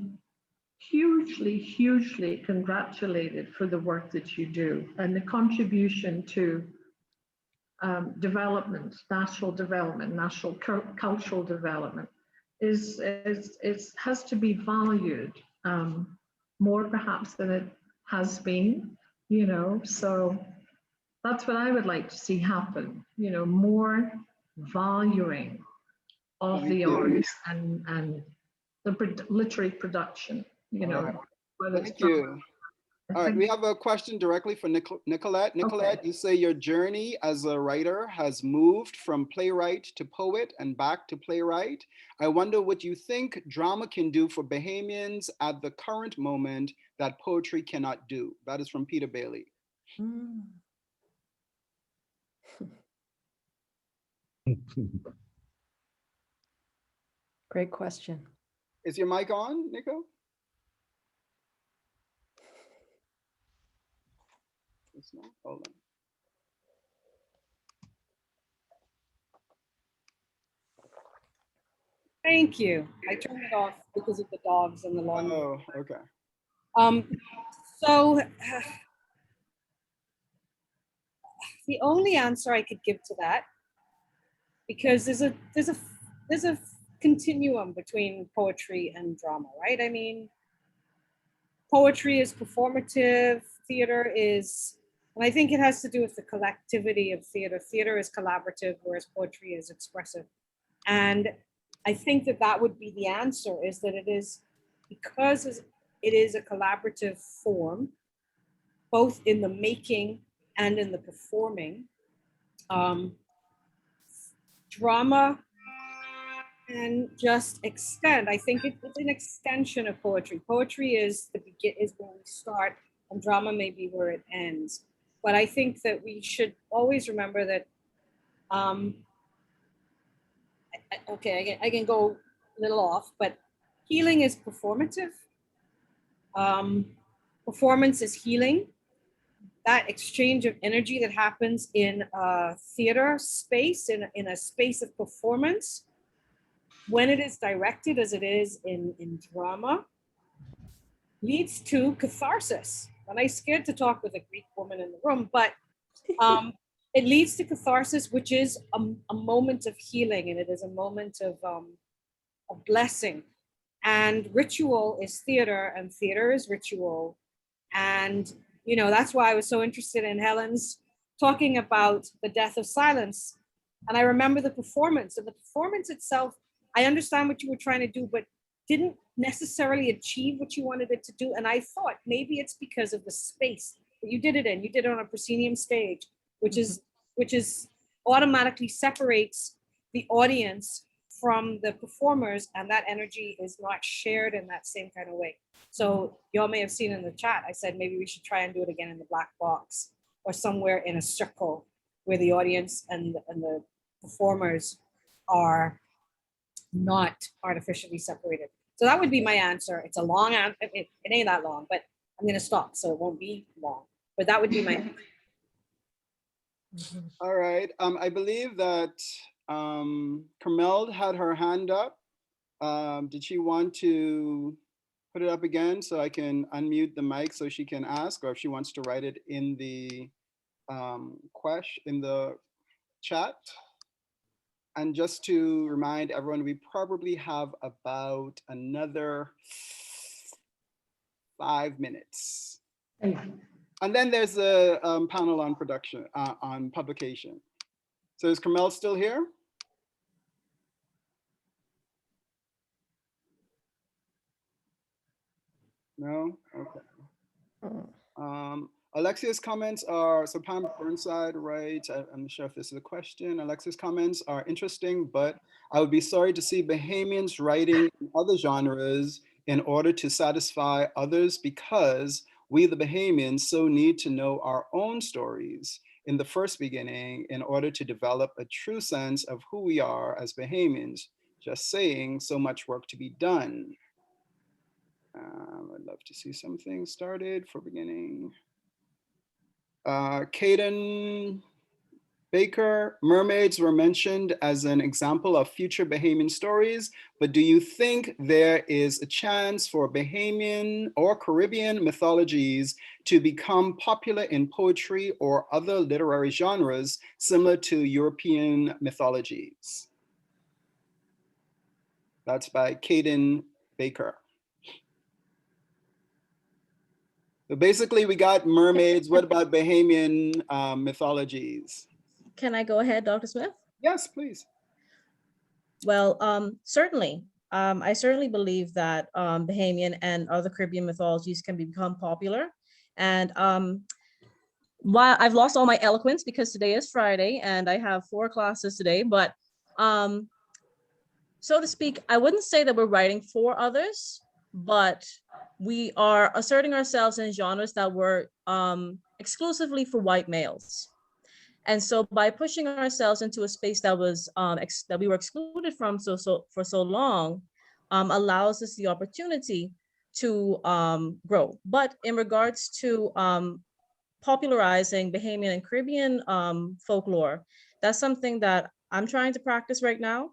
hugely, hugely congratulated for the work that you do and the contribution to development, national cultural development has to be valued more perhaps than it has been, you know. So that's what I would like to see happen, you know, more valuing of Thank the you. arts and the literary production, you All know. right. Whether it's Thank you. All right, we have a question directly for Nicolette. Nicolette, you say your journey as a writer has moved from playwright to poet and back to playwright. I wonder what you think drama can do for Bahamians at the current moment that poetry cannot do. That is from Peter Bailey. Mm. Great question. Is your mic on, Nico? It's not. Hold on. Thank you. I turned it off because of the dogs and the lawn. Oh, okay. So the only answer I could give to that, because there's a continuum between poetry and drama, right? I mean, poetry is performative, theater is, and I think it has to do with the collectivity of theater. Theater is collaborative, whereas poetry is expressive. And I think that that would be the answer, is that it is, because it is a collaborative form, both in the making and in the performing. Drama can just extend. I think it's an extension of poetry. Poetry is where we start, and drama may be where it ends. But I think that we should always remember that. Okay, I can go a little off, but healing is performative. Performance is healing. That exchange of energy that happens in a theater space, in a space of performance, when it is directed as it is in drama, leads to catharsis. And I'm scared to talk with a Greek woman in the room, but it leads to catharsis, which is a moment of healing, and it is a moment of blessing. And ritual is theater, and theater is ritual. And, you know, that's why I was so interested in Helen's talking about the death of silence. And I remember the performance, and the performance itself, I understand what you were trying to do, but didn't necessarily achieve what you wanted it to do. And I thought maybe it's because of the space that you did it in. You did it on a proscenium stage, which is automatically separates the audience from the performers, and that energy is not shared in that same kind of way. So y'all may have seen in the chat, I said maybe we should try and do it again in the black box or somewhere in a circle where the audience and the performers are not artificially separated. So that would be my answer. It's a long answer. It ain't that long, but I'm going to stop so it won't be long. But that would be my answer. All right. I believe that Carmel had her hand up. Did she want to put it up again so I can unmute the mic so she can ask, or if she wants to write it in the in the chat? And just to remind everyone, we probably have about another 5 minutes. And then there's a panel on production, on publication. So is Carmel still here? No? Okay. Alexia's comments are, so Pam Burnside writes, I'm not sure if this is a question. Alexia's comments are interesting, but I would be sorry to see Bahamians writing in other genres in order to satisfy others, because we, the Bahamians, so need to know our own stories in the first beginning in order to develop a true sense of who we are as Bahamians. Just saying, so much work to be done. I'd love to see something started for beginning. Caden Baker, mermaids were mentioned as an example of future Bahamian stories, but do you think there is a chance for Bahamian or Caribbean mythologies to become popular in poetry or other literary genres similar to European mythologies? That's by Caden Baker. So basically we got mermaids. What about Bahamian mythologies? Can I go ahead, Dr. Smith? Yes, please. Well, certainly. I certainly believe that Bahamian and other Caribbean mythologies can become popular. And while I've lost all my eloquence because today is Friday and I have 4 classes today, but so to speak, I wouldn't say that we're writing for others, but we are asserting ourselves in genres that were exclusively for white males. And so by pushing ourselves into a space that was that we were excluded from for so long, allows us the opportunity to grow. But in regards to popularizing Bahamian and Caribbean folklore, that's something that I'm trying to practice right now.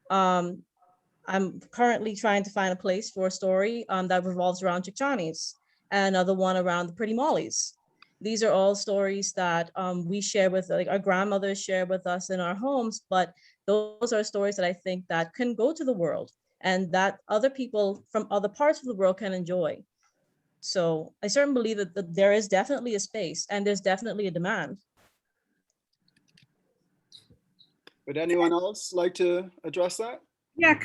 I'm currently trying to find a place for a story that revolves around Chickchanis, and another one around the Pretty Mollies. These are all stories that we share with, like, our grandmothers share with us in our homes, but those are stories that I think that can go to the world and that other people from other parts of the world can enjoy. So I certainly believe that there is definitely a space and there's definitely a demand. Would anyone else like to address that? Yeah,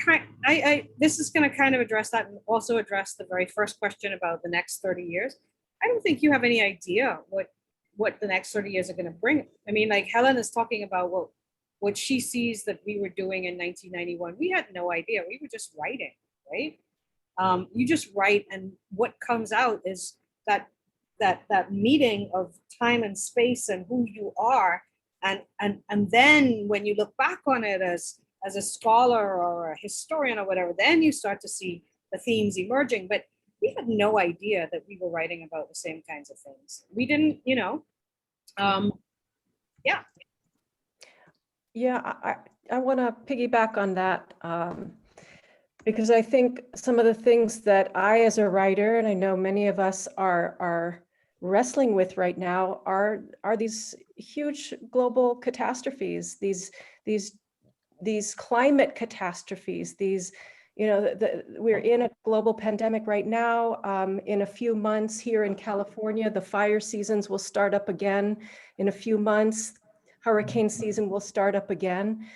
this is going to kind of address that and also address the very first question about the next 30 years. I don't think you have any idea what the next 30 years are going to bring. I mean, like Helen is talking about what she sees that we were doing in 1991. We had no idea. We were just writing, right? You just write, and what comes out is that meeting of time and space and who you are, and then when you look back on it as a scholar or a historian or whatever, then you start to see the themes emerging. But we had no idea that we were writing about the same kinds of things. We didn't, yeah. Yeah, I want to piggyback on that because I think some of the things that I, as a writer, and I know many of us are wrestling with right now, are these huge global catastrophes, these climate catastrophes, we're in a global pandemic right now. In a few months here in California, the fire seasons will start up again. In a few months, hurricane season will start up again.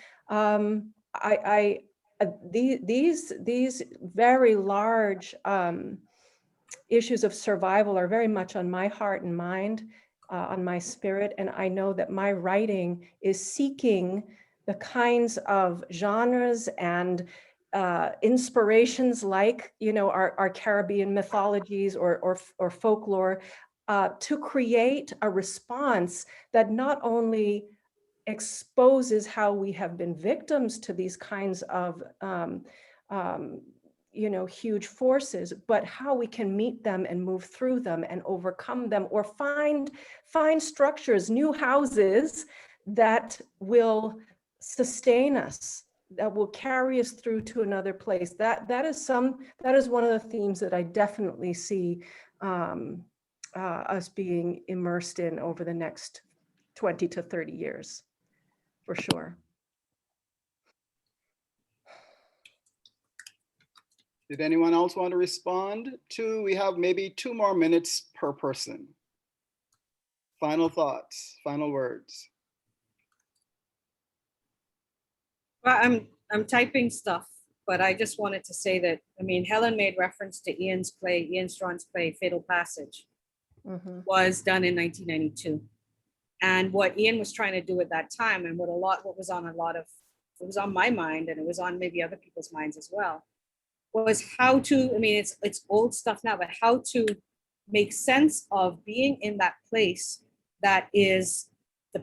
These very large issues of survival are very much on my heart and mind, on my spirit. And I know that my writing is seeking the kinds of genres and inspirations like, our Caribbean mythologies or folklore to create a response that not only exposes how we have been victims to these kinds of huge forces, but how we can meet them and move through them and overcome them, or find structures, new houses that will sustain us, that will carry us through to another place. That is one of the themes that I definitely see us being immersed in over the next 20 to 30 years, for sure. Did anyone else want to respond to? We have maybe 2 more minutes per person. Final thoughts, final words. Well, I'm typing stuff, but I just wanted to say that, I mean, Helen made reference to Ian Straughan's play, Fatal Passage, was done in 1992. And what Ian was trying to do at that time, and what was on my mind, and it was on maybe other people's minds as well, was how to, I mean, it's old stuff now, but how to make sense of being in that place that is the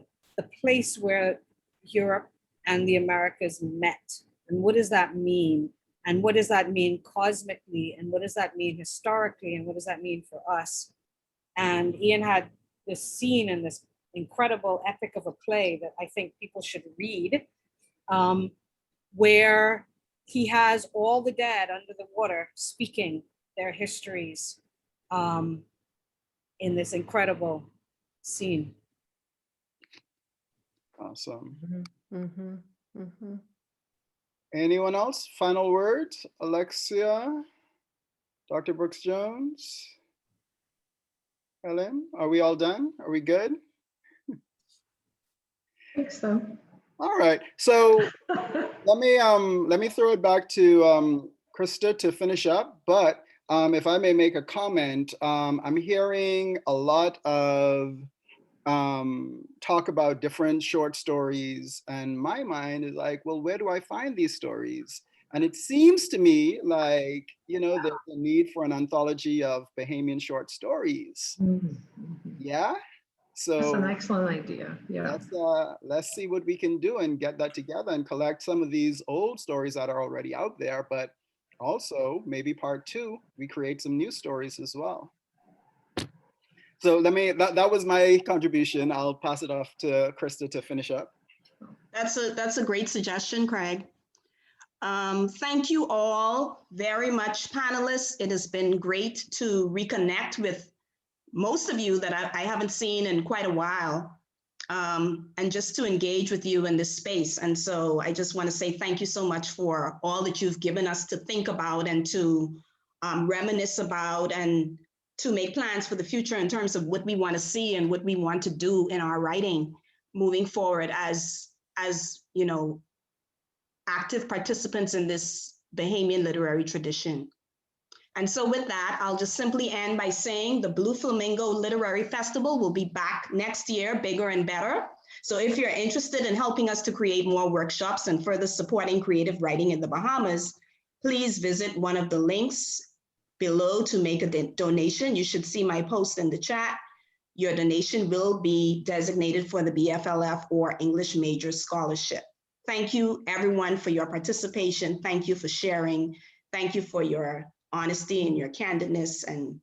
place where Europe and the Americas met. And what does that mean? And what does that mean cosmically? And what does that mean historically? And what does that mean for us? And Ian had this scene and this incredible epic of a play that I think people should read, where he has all the dead under the water speaking their histories in this incredible scene. Awesome. Mm-hmm. Mm-hmm. Anyone else? Final words? Alexia, Dr. Brooks Jones, Helen, are we all done? Are we good? I think so. All right. So let me throw it back to Krista to finish up. But if I may make a comment, I'm hearing a lot of talk about different short stories, and my mind is like, well, where do I find these stories? And it seems to me like, there's a need for an anthology of Bahamian short stories. Yeah. That's an So excellent idea. Yeah. let's see what we can do and get that together and collect some of these old stories that are already out there, but also maybe part 2, we create some new stories as well. So that was my contribution. I'll pass it off to Krista to finish up. That's a great suggestion, Craig. Thank you all very much, panelists. It has been great to reconnect with most of you that I haven't seen in quite a while, and just to engage with you in this space. And so I just want to say thank you so much for all that you've given us to think about and to reminisce about, and to make plans for the future in terms of what we want to see and what we want to do in our writing moving forward as active participants in this Bahamian literary tradition. And so with that, I'll just simply end by saying the Blue Flamingo Literary Festival will be back next year, bigger and better. So if you're interested in helping us to create more workshops and further supporting creative writing in the Bahamas, please visit one of the links below to make a donation. You should see my post in the chat. Your donation will be designated for the BFLF or English Major Scholarship. Thank you, everyone, for your participation. Thank you for sharing. Thank you for your honesty and your candidness, and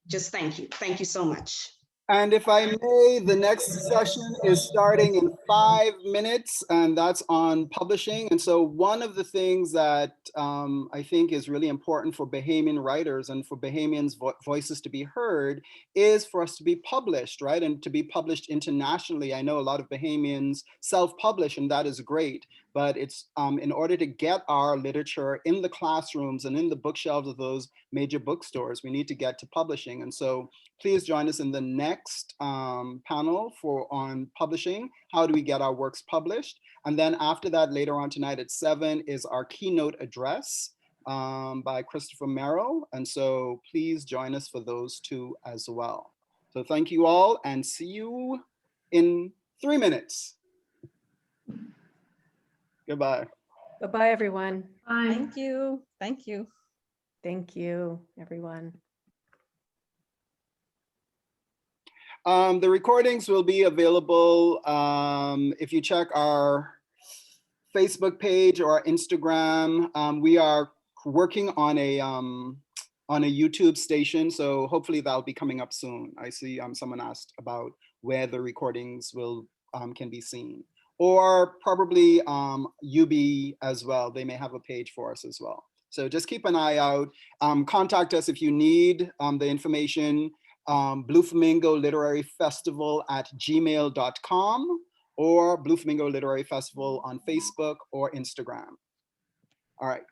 just thank you. Thank you so much. And if I may, the next session is starting in 5 minutes, and that's on publishing. And so one of the things that I think is really important for Bahamian writers and for Bahamians' voices to be heard is for us to be published, right? And to be published internationally. I know a lot of Bahamians self-publish, and that is great. But it's in order to get our literature in the classrooms and in the bookshelves of those major bookstores, we need to get to publishing. And so please join us in the next panel on publishing. How do we get our works published? And then after that, later on tonight at 7 is our keynote address by Christopher Merrill. And so please join us for those 2 as well. So thank you all, and see you in 3 minutes. Goodbye. Bye-bye, everyone. Bye. Thank you. Thank you. Thank you, everyone. The recordings will be available if you check our Facebook page or our Instagram. We are working on a YouTube station, so hopefully that'll be coming up soon. I see someone asked about where the recordings will can be seen, or probably UB as well. They may have a page for us as well. So just keep an eye out. Contact us if you need the information. Blue Flamingo Literary Festival @gmail.com, or Blue Flamingo Literary Festival on Facebook or Instagram. All right.